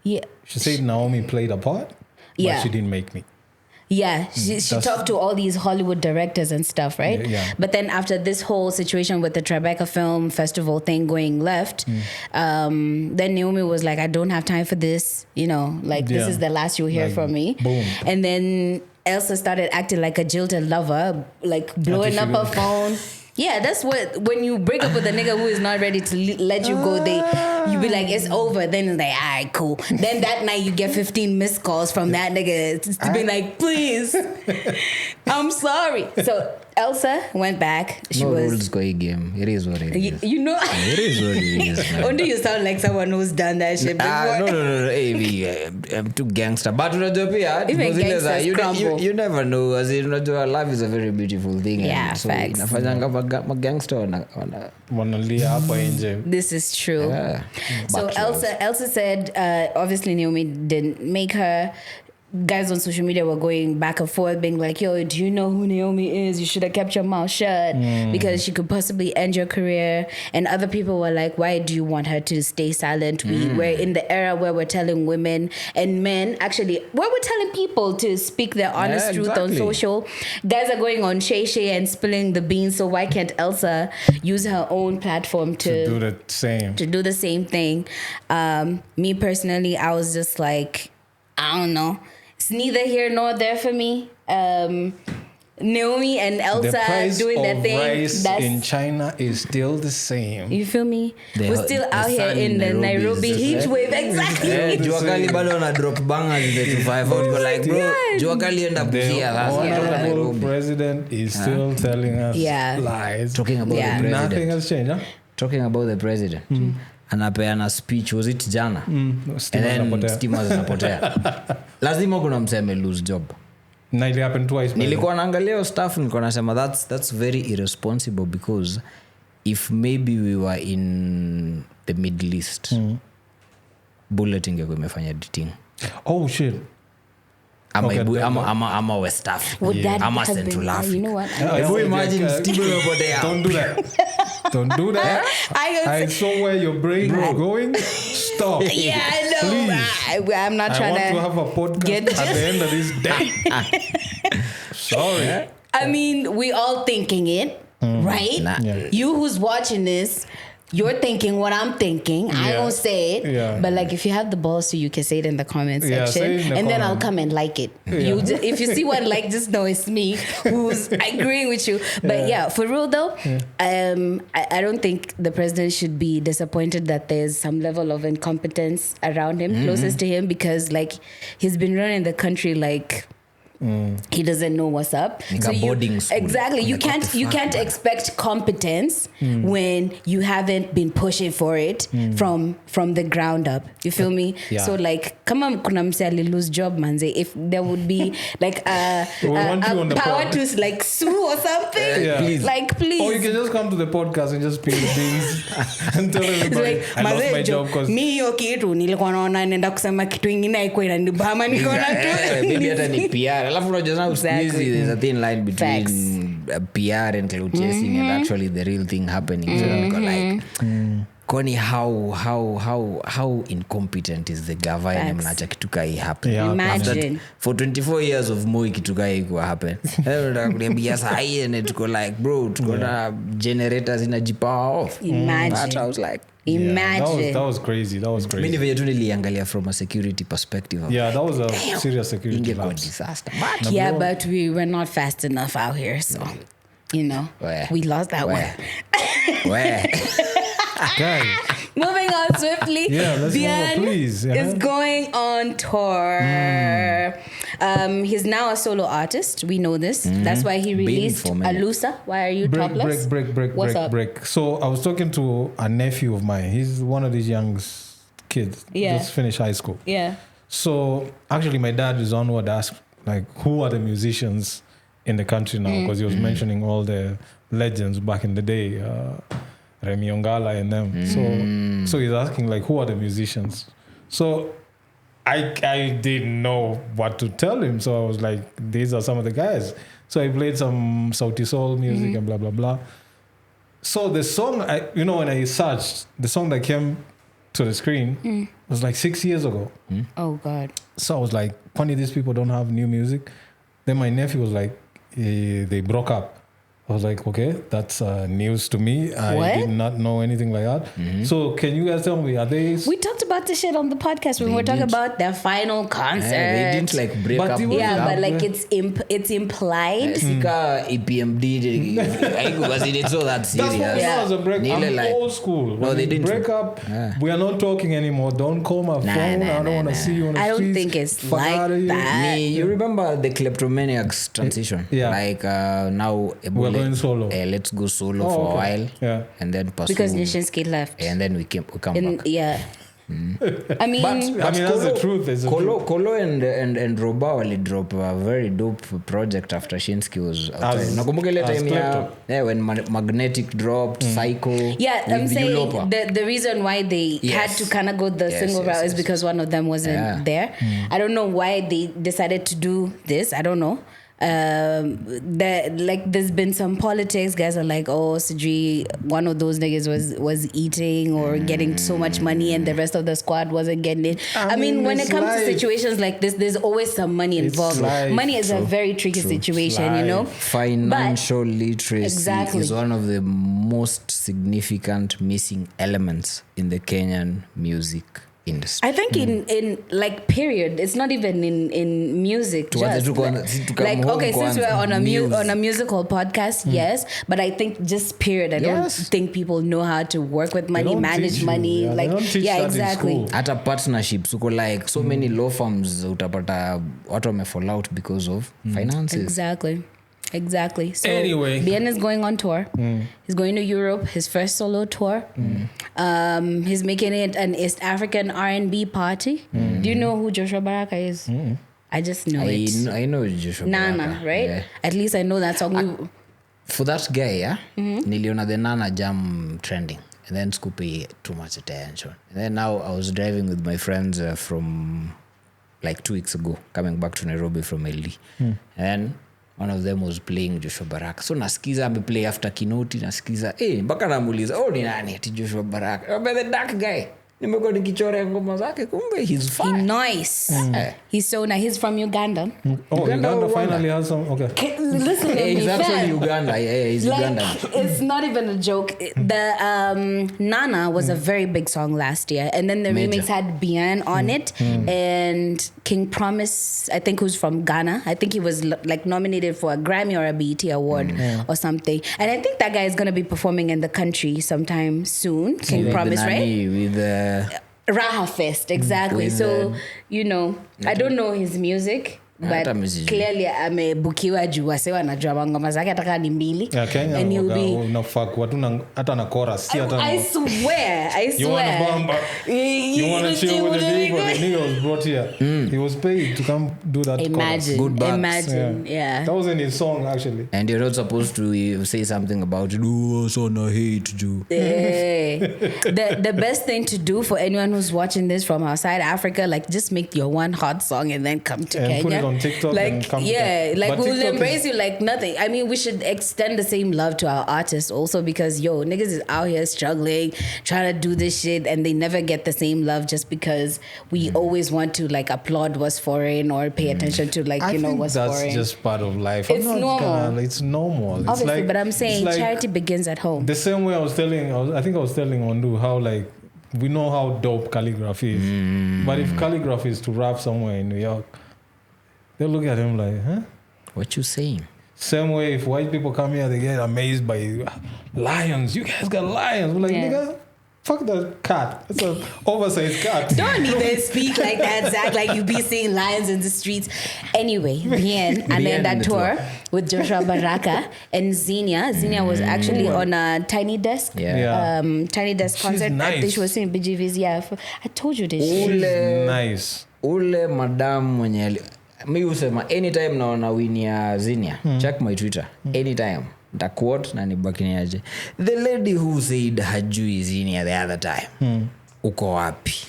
Yeah. She said Naomi played a part, but she didn't make me. Yeah, she talked to all these Hollywood directors and stuff, right? Yeah. But then after this whole situation with the Tribeca Film Festival thing going left, then Naomi was like, I don't have time for this. You know, like, this is the last you'll hear Like, from me. boom. And then Elsa started acting like a jilted lover, like blowing up her phone. Yeah, that's what, when you break up with a nigga who is not ready to let you go, you be like, it's over. Then it's like, all right, cool. Then that night you get 15 missed calls from that nigga to be like, please, I'm sorry. So Elsa went back. She no was rules going game. It is what it is. You know, It is what it is. Man. only you sound like someone who's done that shit before. No. Hey, I'm too gangster. But unajua pia, Even zile za- gangsters crumble. you never know. As in, unajua, life is a very beautiful thing. Yeah, and so facts. inafanyanga magangster wana wanalia hapa nje. This is true. yeah. So Back to Elsa said, obviously Naomi didn't make her. Guys on social media were going back and forth, being like, yo, do you know who Naomi is? You should have kept your mouth shut because she could possibly end your career. And other people were like, why do you want her to stay silent? We're in the era where we're telling women and men, actually, where we're telling people to speak their honest truth on social. Guys are going on Shay and spilling the beans, so why can't Elsa use her own platform to Do the same. to do the same thing? Me personally, I was just like, I don't know. It's neither here nor there for me. Naomi and The Elsa price doing their of thing. rice in China is still the same. You feel me? The- We're still the out here sun in in the Nairobi Nairobi is heat just wave. Exactly. jua kali bado na drop bangers in the 254. Go like, bro, jua kali enda The Busia sasa. honorable Nairobi. president is still telling us lies. Talking about Yeah. the president. Nothing has changed, huh? Talking about the president. Anapeana speech, was it jana? And Stima then zinapotea. stima zinapotea. Lazima kuna mseme lose job. Na it happened twice. by the way. Nilikuwa naangalia hiyo stuff, nilikuwa nasema that's very irresponsible because if maybe we were in the Middle East, bullet ingekuwa imefanya dating. Oh shit. Ama West Africa. Would that Ama have Central been, Africa. you know what? Hebu imagine stima imepotea. Don't do that. Don't do that. I saw where your brain was going. Stop. Yeah, I know. Please. I'm not I trying want to have a podcast at the end of this day. Sorry. I mean, we all thinking it, right? Nah. Yeah. You who's watching this, you're thinking what I'm thinking. I Yeah. won't say it. Yeah. But like, if you have the balls to, you can say it in the comment Yeah, section. say it in the and then I'll comment. come and like it. If you see one like, just know it's me who's agreeing with you. But yeah, for real though, I don't think the president should be disappointed that there's some level of incompetence around him, closest to him, because like he's been running the country like he doesn't know what's up. Like a boarding school. Exactly. You Like, what can't the you fuck, can't man? expect competence when you haven't been pushing for it from the ground up. You feel me? Yeah. So like, kama kuna mse ali lose job manze, if there would be like We want you on the power pod. to like sue or something, Yeah. Please. like please. Or you can just come to the podcast and just spill the beans and tell It's everybody like, I lost my mazee, job because mi hiyo kitu nilikuwa naona nenda kusema kitu ingine haikuwa inanibamba nikaona tu Maybe hata ni PR. Alafu unajua sana Exactly. squeezy, there's a thin line between Facts. PR and cloud chasing and actually the real thing happening. So niko like, kwani how incompetent is the government? Facts. Mnaacha kitu kai happen. Yeah. Imagine. For 24 years of Moi kitu kai ikuwa happen. Nataka kuniambia saa hii and tuko like, bro, tuko na generators inajipower off. Imagine. That I was like, Imagine. that was crazy. That was mimi crazy. venye tu niliangalia from a security perspective. Yeah, that was a serious security Ingekuwa lapse. disaster. But Yeah, but we were not fast enough out here, so you know Where? we lost that Where? one. Where? Guys, Moving on swiftly, Yeah, let's move on, Bien please. is going on tour. He's now a solo artist. We know this. That's why he released for a minute. Alusa. Why are you topless? What's up? break. So I was talking to a nephew of mine. He's one of these young kids. Yeah. Just finished high school. Yeah. So actually, my dad is onward asked, like, who are the musicians in the country now? Because he was mentioning all the legends back in the day, Remy Ongala and them. So he's asking, like, who are the musicians? So I didn't know what to tell him. So I was like, these are some of the guys. So I played some Sauti Soul music and blah, blah, blah. So the song, when I searched, the song that came to the screen was like 6 years ago. Oh God. So I was like, funny, these people don't have new music. Then my nephew was like, they broke up. I was like, okay, that's news to me. I did not know anything like that. So can you guys tell me, are they... We talked about this shit on the podcast when we were talking about their final concert. They didn't like break up. Yeah, but like it's implied. Sika EPMD, was it so that serious? That's what was a break. I'm like, old school. No, they didn't break up. We are not talking anymore. Don't call my phone. I don't want to see you on the streets. I don't think it's like that. You remember the Kleptomaniacs transition? Yeah. Like now we're going solo. Let's go solo for a while. Yeah. And then pursue. Because Nishinsky left. And then we come back. Yeah. I mean, that's the truth. Kolo and Roba will drop a very dope project after Shinsky was outside. Nakumbuka ile time when Magnetic dropped, Psycho. Yeah, I'm saying the reason why they had to kind of go the single route is because one of them wasn't there. I don't know why they decided to do this. I don't know. There's been some politics. Guys are like, oh, Sijri, one of those niggas was eating or getting so much money and the rest of the squad wasn't getting it. I mean when it comes to situations like this, there's always some money involved. Money is a very tricky situation, you know. Financial literacy is one of the most significant missing elements in the Kenyan music industry. I think in like period, it's not even in music. Just like okay, since we're on a musical podcast, yes, but I think just period. I don't think people know how to work with money, manage money. Exactly. At a partnership, so like so many law firms utapata watu wamefall out because of finances. Exactly. So anyway, Bien is going on tour. He's going to Europe, his first solo tour. He's making it an East African R&B party. Do you know who Joshua Baraka is? I just know it. I know Joshua Baraka. Nana, right? Yeah. At least I know that song. For that guy, niliona the Nana jam trending. And then Scoopy too much attention. And then now I was driving with my friends from like 2 weeks ago, coming back to Nairobi from LD. And then one of them was playing Joshua Baraka. So nasikiza ameplay after Kinoti, nasikiza mpaka namuuliza ni nani ati Joshua Baraka? But the dark guy. Nimekuwa nikichora ngoma zake kumbe he's fine. He's nice. He's so nice. He's from Uganda. Uganda finally has some. Okay. Listen to me. He's actually Uganda. Yeah, he's Ugandan. It's not even a joke. The Nana was a very big song last year, and then the remix had Bien on it, and King Promise, I think, who's from Ghana. I think he was like nominated for a Grammy or a BET award or something. And I think that guy is going to be performing in the country sometime soon. King Promise, right? With the Raha Fest, exactly. So, you know, I don't know his music, but clearly amebukiwa juu wase wanajua ngoma zake ataka ni mbili. And he'll be hata na chorus. I swear. You want to chill with the nigga was brought here. He was paid to come do that chorus. Imagine. Yeah. That wasn't his song actually. And you're not supposed to say something about son I hate you. The best thing to do for anyone who's watching this from outside Africa, like just make your one hot song and then come to Kenya. Put it on TikTok and come we'll embrace you like nothing. I mean, we should extend the same love to our artists also because niggas is out here struggling, trying to do this shit and they never get the same love just because we always want to like applaud what's foreign or pay attention to like, you know, what's foreign. That's just part of life. It's normal. It's normal. Obviously, but I'm saying charity begins at home. The same way I was telling Ondu how like we know how dope calligraphy is. But if calligraphy is to rap somewhere in New York, they'll look at him like, huh? What you saying? Same way, if white people come here, they get amazed by lions. You guys got lions. We're like, nigga, fuck that cat. It's an oversized cat. Don't even speak like that, Zach. Like you be seeing lions in the streets. Anyway, Bien and that tour with Joshua Baraka and Xenia. Xenia was actually on a Tiny Desk. Tiny Desk concert. Nice. I think she was in BGV's. Yeah, I told you this. She's nice. Ule madam mwenye mi usema anytime naona wini ya Xenia, check my Twitter. Anytime. Da quote na nibaki niaje. The lady who said hajui Xenia the other time. Uko wapi?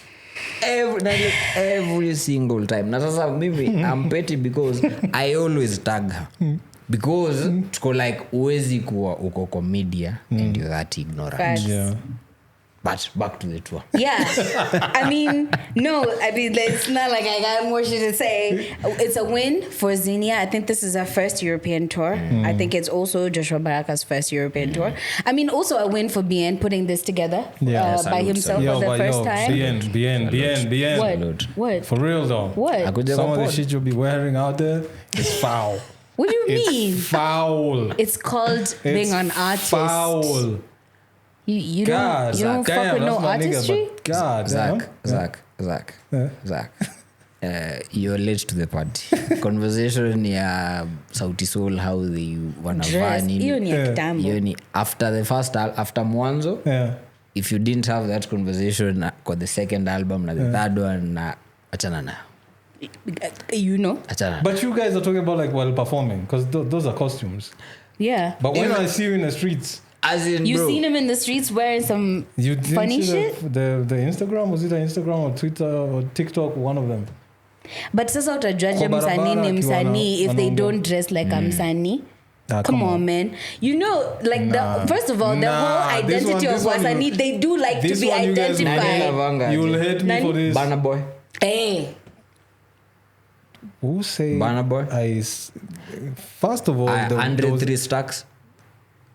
Every single time. Na sasa mimi I'm petty because I always tag her. Because tuko like uwezi kuwa uko kwa media and you're that ignorant. Yeah. But back to the tour. Yeah. It's not like I got more shit to say. It's a win for Zinnia. I think this is her first European tour. I think it's also Joshua Baraka's first European tour. Also a win for Bien putting this together by himself for the first time. Bien. What? For real though. What? Some of the shit you'll be wearing out there is foul. What do you mean? It's foul. It's called being an artist. Foul. You don't fuck with no artistry? Zach. You're late to the party. Conversation ya Sauti Soul, how they wanavaa nini. After mwanzo. Yeah. If you didn't have that conversation for the second album na the third one, achana na. Achana. But you guys are talking about like while performing, because those are costumes. Yeah. But when I see you in the streets, as in, you seen him in the streets wearing some funny shit? The Instagram, was it Instagram or Twitter or TikTok, one of them? But sasa utajuaje msanii msanii if they don't dress like a msanii? Come on, man. First of all, the whole identity of wasanii, they do like to be identified. You'll hate me for this. Burna Boy. Hey. Who say Burna Boy? First of all, Andre 3 Stacks.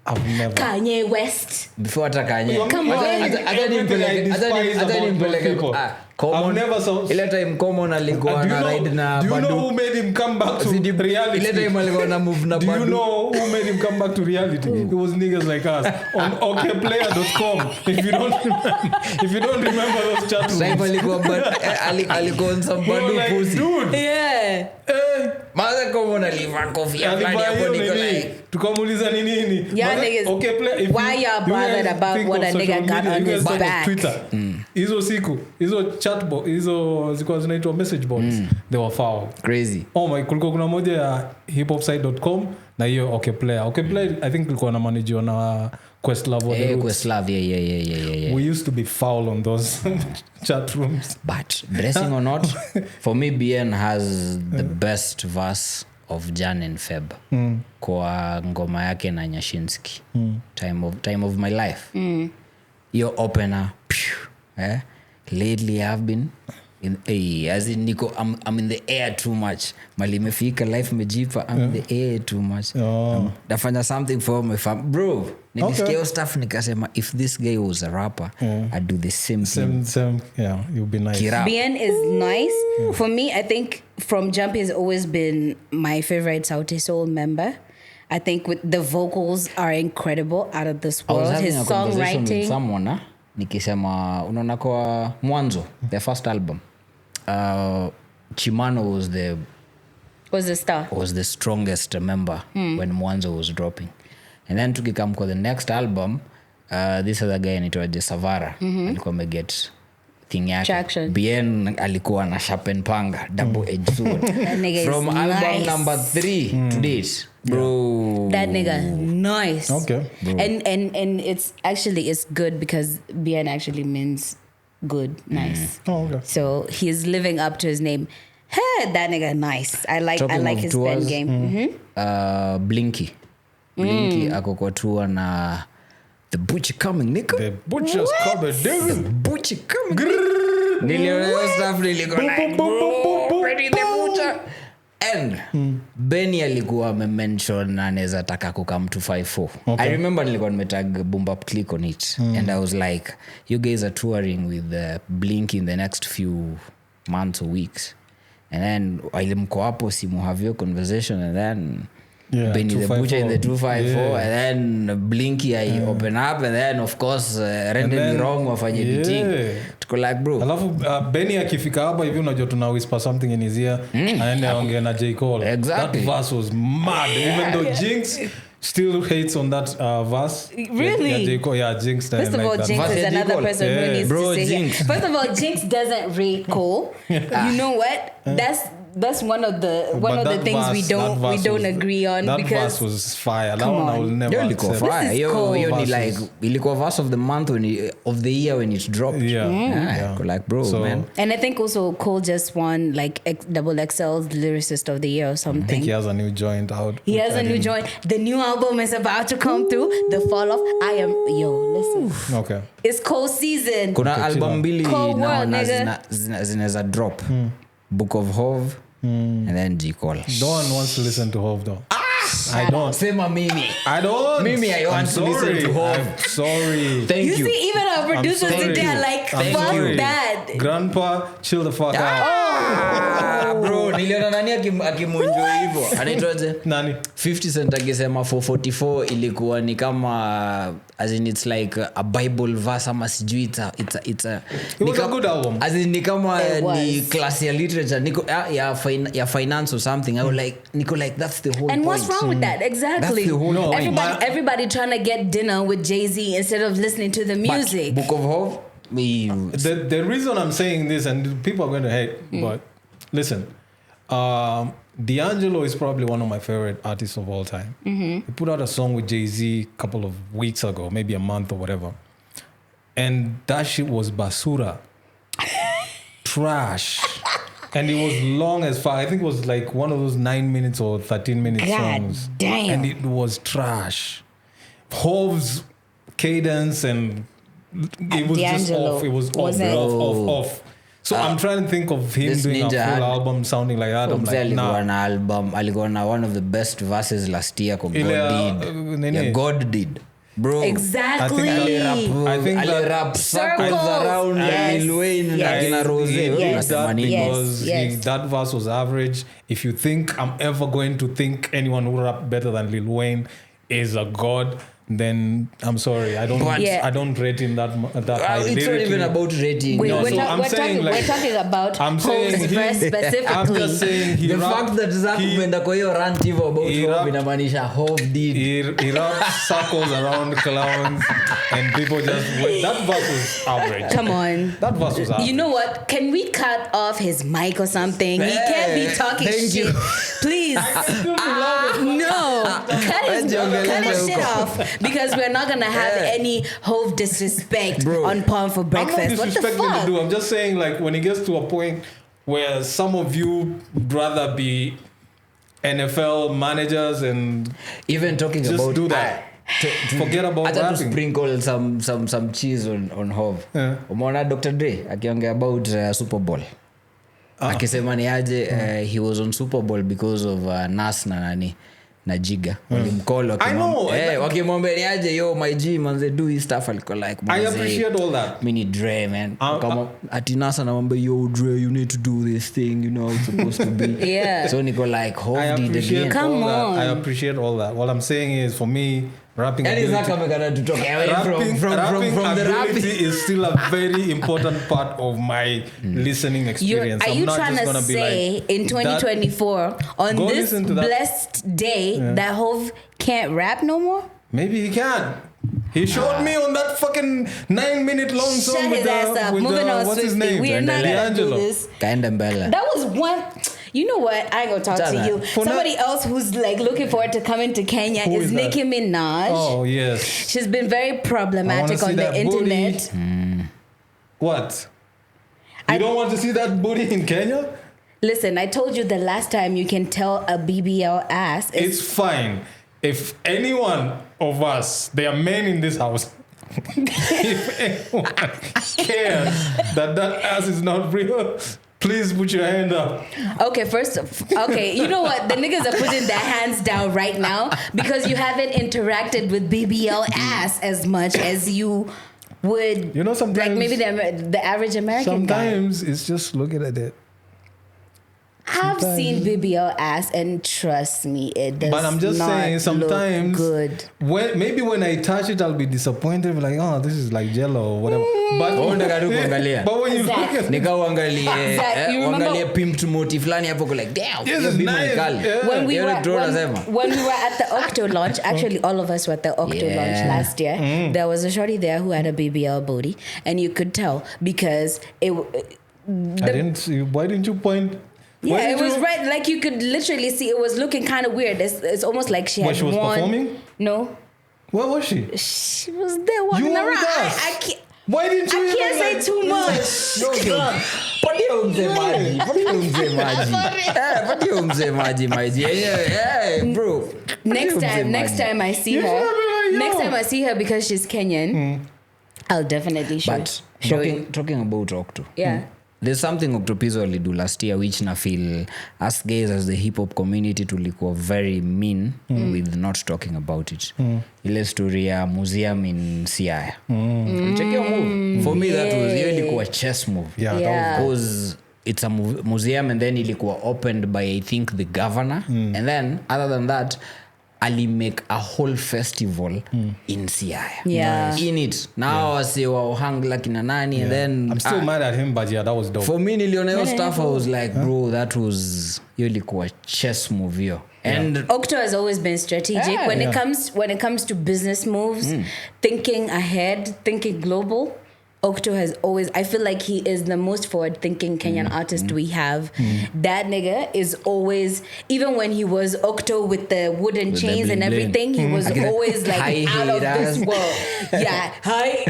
I've never. Kanye West. Before hata Kanye. Come on. I've never saw. Ile time Common alikuwa na ride na Badu. Do you know who made him come back to reality? Ile time alikuwa na move na Badu. Do you know who made him come back to reality? It was niggas like us on okplayer.com. If you don't remember those chat rooms. Time alikuwa on some Badu pussy. Dude. Yeah. Maza Common alivaa kofia fulani hapo niko like tukamuuliza ni nini? Why y'all bothered about what a nigga got on his back? Twitter. Hizo chatbot, hizo zilikuwa zinaitwa message boards. They were foul. Crazy. Kulikuwa kuna moja ya hiphopsite.com na hiyo okplayer. Okplayer I think ilikuwa na manager na Questlove. Questlove, yeah. We used to be foul on those chat rooms. But dressing or not, for me Bien has the best verse of Jan and Feb. Kwa ngoma yake na Nyashinsky. Time of my life. Your opener. Lately I've been I'm in the air too much. Mali imefika life mejipa, I'm in the air too much. Nafanya something for my fam. Bro, nilisikia stuff nikasema if this guy was a rapper, I'd do the same thing. Yeah, you'll be nice. Bien is nice. For me, I think from Jump he's always been my favorite Sauti Soul member. I think with the vocals are incredible, out of this world. His songwriting. With someone, nikisema unaona kwa mwanzo, the first album, Chimano was the strongest member when Mwanzo was dropping. And then tukikam kwa the next album, this other guy anaitwa Savara alikuwa ameget thing yake. Traction. Bien alikuwa na sharpen panga, double edged sword. From album number 3 to date. Bro, that nigga nice. Okay, bro. And it's good because Bien actually means good, nice. Okay. So he's living up to his name. Hey, that nigga nice. I like his pen game. Blinky ako kwa tour na The Butcher coming, nigga. The Butcher's coming, nigga. The Butcher coming. Niliona stuff nilikuwa like, bro, ready the Butcher. And Benny alikuwa mention anaweza taka kukam to 54. I remember nilikuwa nimetag Boom Bap Click on it. And I was like, you guys are touring with Blinky in the next few months or weeks. And then ilimko hapo simu have your conversation, and then Benny the Butcher in the 254, and then Blinky I open up, and then of course render me wrong wafanye beating. Tuko like, bro, alafu Benny akifika hapa hivi unajua tuna whisper something in his ear, aende aongea na J. Cole. Exactly. That verse was mad. Even though Jinx still hates on that verse. Really? Jinx. First of all, Jinx is another person who needs to say Jinx. First of all, Jinx doesn't rate Cole. You know what? that's one of the things we don't agree on. That because verse was fire. That one I will never accept. Fire. This is cold. Like ilikuwa verse of the month of the year when it dropped. Yeah. Like bro, man. And I think also Cole just won like Double XL's Lyricist of the Year or something. I think he has a new joint out. He has a new joint. The new album is about to come through. The Fall Off. Listen. Okay. It's Cole season. Kuna album mbili Cold now World, na nigga. zinaweza drop. Book of Hov and then J. Cole. No one wants to listen to Hov though. I don't. Sema mimi. I don't. Mimi, I want to listen to Hov. I'm sorry. Thank you. You see, even our producers sorry. today are like, fuck that. Grandpa, chill the fuck out. Bro, niliona nani akimunjwa hivyo. Anaitwaje? Nani? 50 Cent akisema 444 ilikuwa ni kama as in it's like a Bible verse ama sijui it's a It was a good album. As in ni kama ni was. class ya literature ya finance or something. I was like Nico like that's the whole And point. what's wrong with that? Exactly. That's the whole point. Everybody trying to get dinner with Jay-Z instead of listening to the music. But Book of Hov, The reason I'm saying this, and people are going to hate, but listen, D'Angelo is probably one of my favorite artists of all time. He put out a song with Jay-Z a couple of weeks ago, maybe a month or whatever. And that shit was basura. Trash. And it was long as fuck. I think it was like one of those 9 minutes or 13 minute songs. Damn. And it was trash. Hov's cadence and it was just D'Angelo off. It was wasn't- off. So I'm trying to think of him this doing a ninja full had- album sounding like that. I'm like, nah. alikuwa na one of the best verses last year kwa God Ile, did. Yeah, God did. Bro. Exactly. I think that- rap circles Circles. around Yes. Lil Wayne Yes. na kina Rose. He did Yes. that because Yes. that verse was average. If you think I'm ever going to think anyone who rap better than Lil Wayne is a god, then I'm sorry. I don't rate him that high. It's not Lyrically. even about rating. We're I'm talking about I'm saying Hov's he- verse specifically. I'm just saying he The rap- fact that Zach he- umeenda kwa hiyo rant hivyo about he Hov rap- inamaanisha Hov did. He raps circles around clowns and people just that verse was average. Come on. That verse was average. You know what? Can we cut off his mic or something? He can't be talking Thank shit. you. Please. No. Cut his shit off because we're not gonna have any Hov disrespect Bro. on Palm for I'm not breakfast. What the disrespecting fuck? the dude. I'm just saying, like, when it gets to a point where some of you would rather be NFL managers and Even talking just about do that. Forget about hata to rapping. sprinkle some cheese on Hov. Yeah. Umeona Dr. Dre akiongea about Super Bowl. Akisema ni aje he was on Super Bowl because of Nas na nani na Jiga. Walimcall I know. wakimwambia ni aje yo my G manze do his stuff alikuwa like I appreciate all that. mini Dre man. Kama ati Nas anamwambia yo Dre you need to do this thing you know it's supposed to be. Yeah. So Nico like Hov I did appreciate again. Come all on. that. I appreciate all that. What I'm saying is, for me, rapping And ability, Zach amekana to talk away rapping from the ability rapping. is still a very important part of my listening experience. Are I'm you not trying just to gonna be say like, in 2024 on Go this listen to that. blessed day that Hov can't rap no more? maybe he can. He showed me on that fucking 9-minute long song Shut with his ass up. with Moving on what's his swiftly. name? We are not gonna do D'Angelo. this. Kaenda mbele. That was one. You know what? I ain't gonna talk to you. Somebody else who's like looking forward to coming to Kenya Who is is that? Nicki Minaj. Oh yes. She's been very problematic see on the that booty. internet. What? You don't want to see that booty in Kenya? Listen, I told you the last time you can tell a BBL ass is It's fine. If anyone of us, there are men in this house, if anyone cares that ass is not real, please put your hand up. okay. You know what? The niggas are putting their hands down right now because you haven't interacted with BBL ass as much as you would. You know, sometimes like maybe the average American guy. sometimes it's just looking at it. I've seen BBL ass, and trust me, it does. But I'm just not saying, sometimes look good. when I touch it, I'll be disappointed. Like, oh, this is like jello or whatever. But Unataka tu kuangalia. But when you Zach. look at it, Nika uangalie Zach, you remember- uangalie pimped moti fulani hapo like damn. Yes, hiyo it's bima nice. ni kali. Yeah. When we Hiyo were ni drone nasema. when we were at the Octo launch, actually all of us were at the Octo Yeah. launch last year. There was a shorty there who had a BBL booty, and you could tell because I didn't see. Why didn't you point Yeah, it was right. Like you could literally see it was looking kind of weird. It's almost like she had she was worn, performing? No. Where was she? She was there walking You were around. with us. I can't. Why didn't you? I can't say too much. Patia umze maji my dear. Hey, bro. Next time I see her because she's Kenyan, I'll definitely show. But talking about Octo. Yeah. There's something Octopizzo alidu last year which na feel us gays as the hip hop community tulikuwa very mean with not talking about it. Ile story ya museum in Siaya. Check your move. For me that was ilikuwa chess move. Yeah. Because it's a museum and then ilikuwa opened by I think the governor and then other than that Ali make a whole festival in Siaya. Yeah. In it. Now I say Ohangla kina nani and then I'm still mad at him, but yeah, that was dope. for me nilioneo stuff I was like, bro, that was ilikuwa chess move yo. And Octo has always been strategic when it comes to business moves, thinking ahead, thinking global. Octo has always, I feel like he is the most forward-thinking Kenyan artist we have. That nigga is always, even when he was Octo with the wooden chains and everything, he was always like out of this world. Yeah, hi.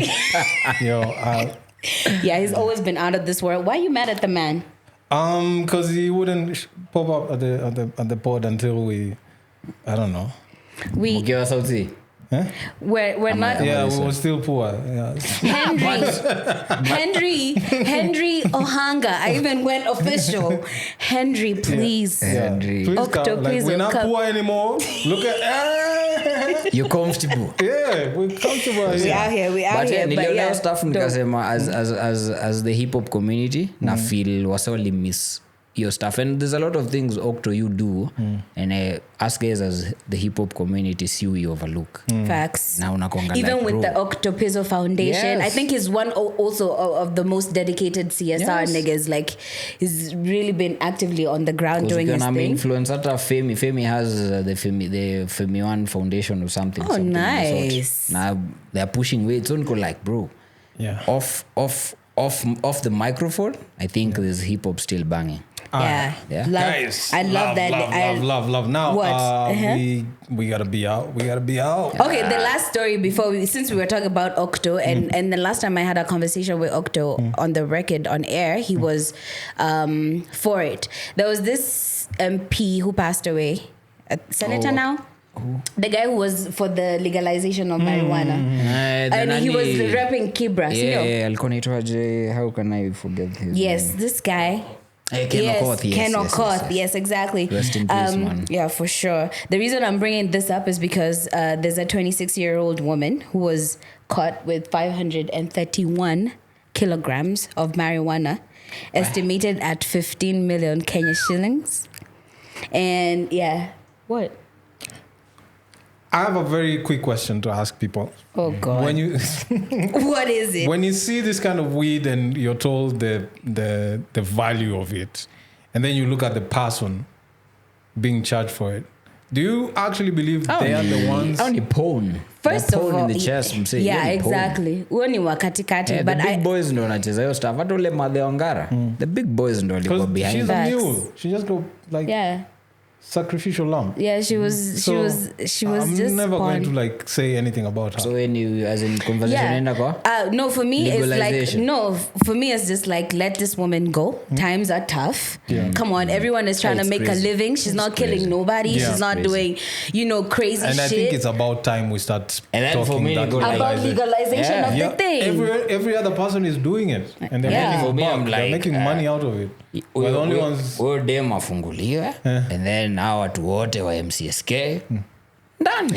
Yeah, he's always been out of this world. Why are you mad at the man? Because he wouldn't pop up at the pod until we, I don't know. Mugiwa sauti. We're not. Yeah, we were still poor. Yeah. Henry Ohanga. I even went official. Henry, please. Henry. Please Octo, come. Like, please we're not come. poor anymore. Look at. You're comfortable. Yeah, we're comfortable. We out here. But But nilioneo yeah, stuff nikasema as the hip hop community na feel wasoli miss your stuff, and there's a lot of things Octo you do and us guys as the hip hop community see we overlook. Facts. Na unakonga Even like, with bro, the Octopizzo Foundation, Yes. I think he's one also of the most dedicated CSR niggas. Like he's really been actively on the ground doing his thing. Influence hata Femi has the Femi One Foundation or something. Oh, something nice. Now they're pushing weight. So Nico like, bro, off the microphone, I think there's hip hop still banging. Yeah. Guys, I love that. Love. Now, What? we gotta be out. Okay, the last story since we were talking about Octo, and the last time I had a conversation with Octo on the record on air, he was for it. There was this MP who passed away, a senator now. The guy who was for the legalization of marijuana. And he was repping Kibra. Yeah, alikuwa anaitwaje, how can I forget his name? This guy. Ken Okoth, yes, exactly. Rest in peace, man. Yeah, for sure. The reason I'm bringing this up is because there's a 26-year-old woman who was caught with 531 kilograms of marijuana, estimated at 15 million Kenya shillings. And yeah, what? I have a very quick question to ask people. Oh God! When you, what is it? When you see this kind of weed and you're told the value of it, and then you look at the person being charged for it, do you actually believe they are the ones? Only pawn. First of all, in the chest, yeah, exactly. Huoni wa katikati, but the big boys ndo wanacheza hiyo stuff. Hata ule Madhe Ongara, the big boys ndo walikuwa behind. She's a mule. She just go like sacrificial lamb. Yeah, she was I'm just never spawned. going to like say anything about her. So when you as in conversation no, for me it's just like let this woman go. Times are tough. Come on, everyone is trying to make a living. She's not killing nobody. She's not doing crazy and shit. I think it's about time we start talking about legalization of the thing. Every other person is doing it and they're making money out of it. We're the only ones. We're dem afunguliwe and then now watu wote wa MCSK done.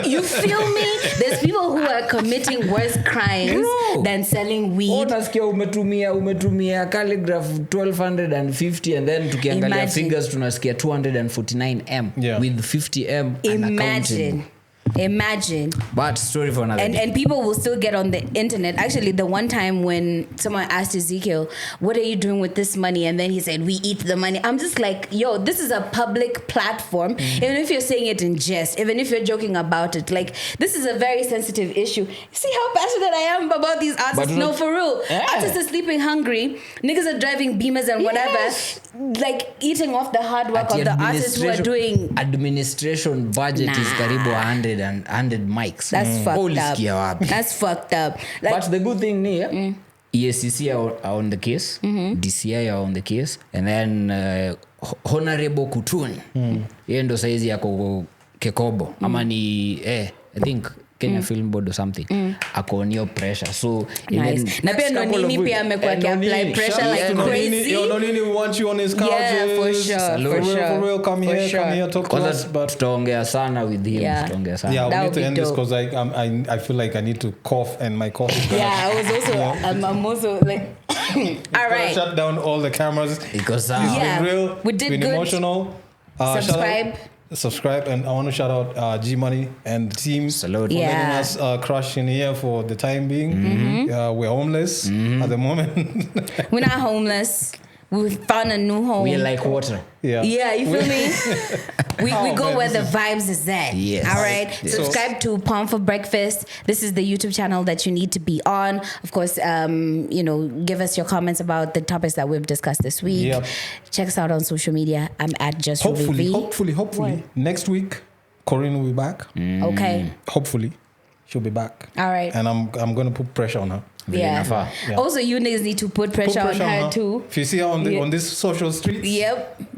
You feel me? There's people who are committing worse crimes than selling weed. Unasikia umetumia calligraph 1250 and then tukiangalia figures tunasikia 249M with 50M Imagine. But story for another day. And people will still get on the internet. Actually, the one time when someone asked Ezekiel, what are you doing with this money? And then he said, we eat the money. I'm just like, yo, this is a public platform. Even if you're saying it in jest, even if you're joking about it, like, this is a very sensitive issue. See how passionate I am about these artists? No, for real. Artists are sleeping hungry. Niggas are driving Beamers and whatever. like eating off the hard work of the artists who are doing. Administration budget is karibu 100 mics. That's fucked up. That's fucked up. Like, but the good thing ni EACC are on the case, DCI are on the case, and then Honorable Kutun yeye ndo saizi yako Kekobo ama ni I think Kenya Film Board or something ako on your pressure, so nice. Na pia Nonini pia amekuwa apply pressure like crazy. Nonini want you on his couch. Yeah, for sure. Come here, talk to us. But tutaongea sana with him. Tutaongea sana. Yeah, we need to end this because I feel like I need to cough and my cough is gonna. Yeah, I was also I'm also like all right. Shut down all the cameras because it's been real. We did been good. Emotional. Subscribe, and I want to shout out G Money and the team for letting us crush in here for the time being. We're homeless at the moment. We're not homeless. We found a new home. We like water. Yeah, you feel me? We go where the vibes is at. Yes. All right. Yes. Subscribe to Palm for Breakfast. This is the YouTube channel that you need to be on. Of course, give us your comments about the topics that we've discussed this week. Yep. Check us out on social media. I'm at Just Hopefully, what? next week, Corinne will be back. Okay. Hopefully, she'll be back. All right. And I'm gonna put pressure on her. Yeah. Also, you niggas need to put pressure on her too. If you see her on this social streets,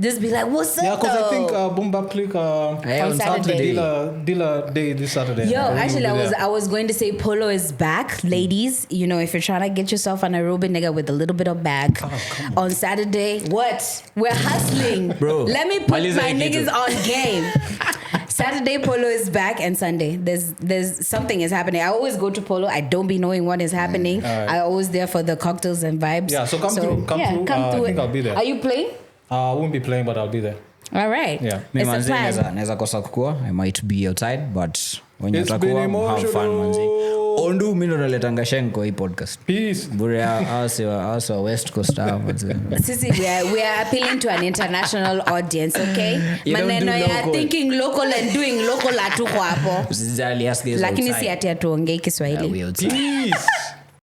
just be like, "What's up?" Yeah, because I think Boom Bap Click on Saturday, dealer day this Saturday. Yo, actually, I was going to say Polo is back, ladies. You know, if you're trying to get yourself an aerobic nigga with a little bit of bag on Saturday, we're hustling, bro. Let me put my niggas on game. Saturday Polo is back, and Sunday there's something is happening. I always go to Polo. I don't be knowing what is happening. Right. I always there for the cocktails and vibes. Yeah, so come through. I think I'll be there. Are you playing? I won't be playing, but I'll be there. All right. Yeah. It's a plan. Naweza kosa kukua. I might be outside, but when you talk have fun, manzi. Ondu mimi ndo naletanga shenko hii podcast. Peace. Bure also West Coast manzi. Sisi we are appealing to an international audience, okay? Maneno ya thinking local and doing local atuko hapo. Usijali ask this. Lakini si ati atuongei Kiswahili. Peace.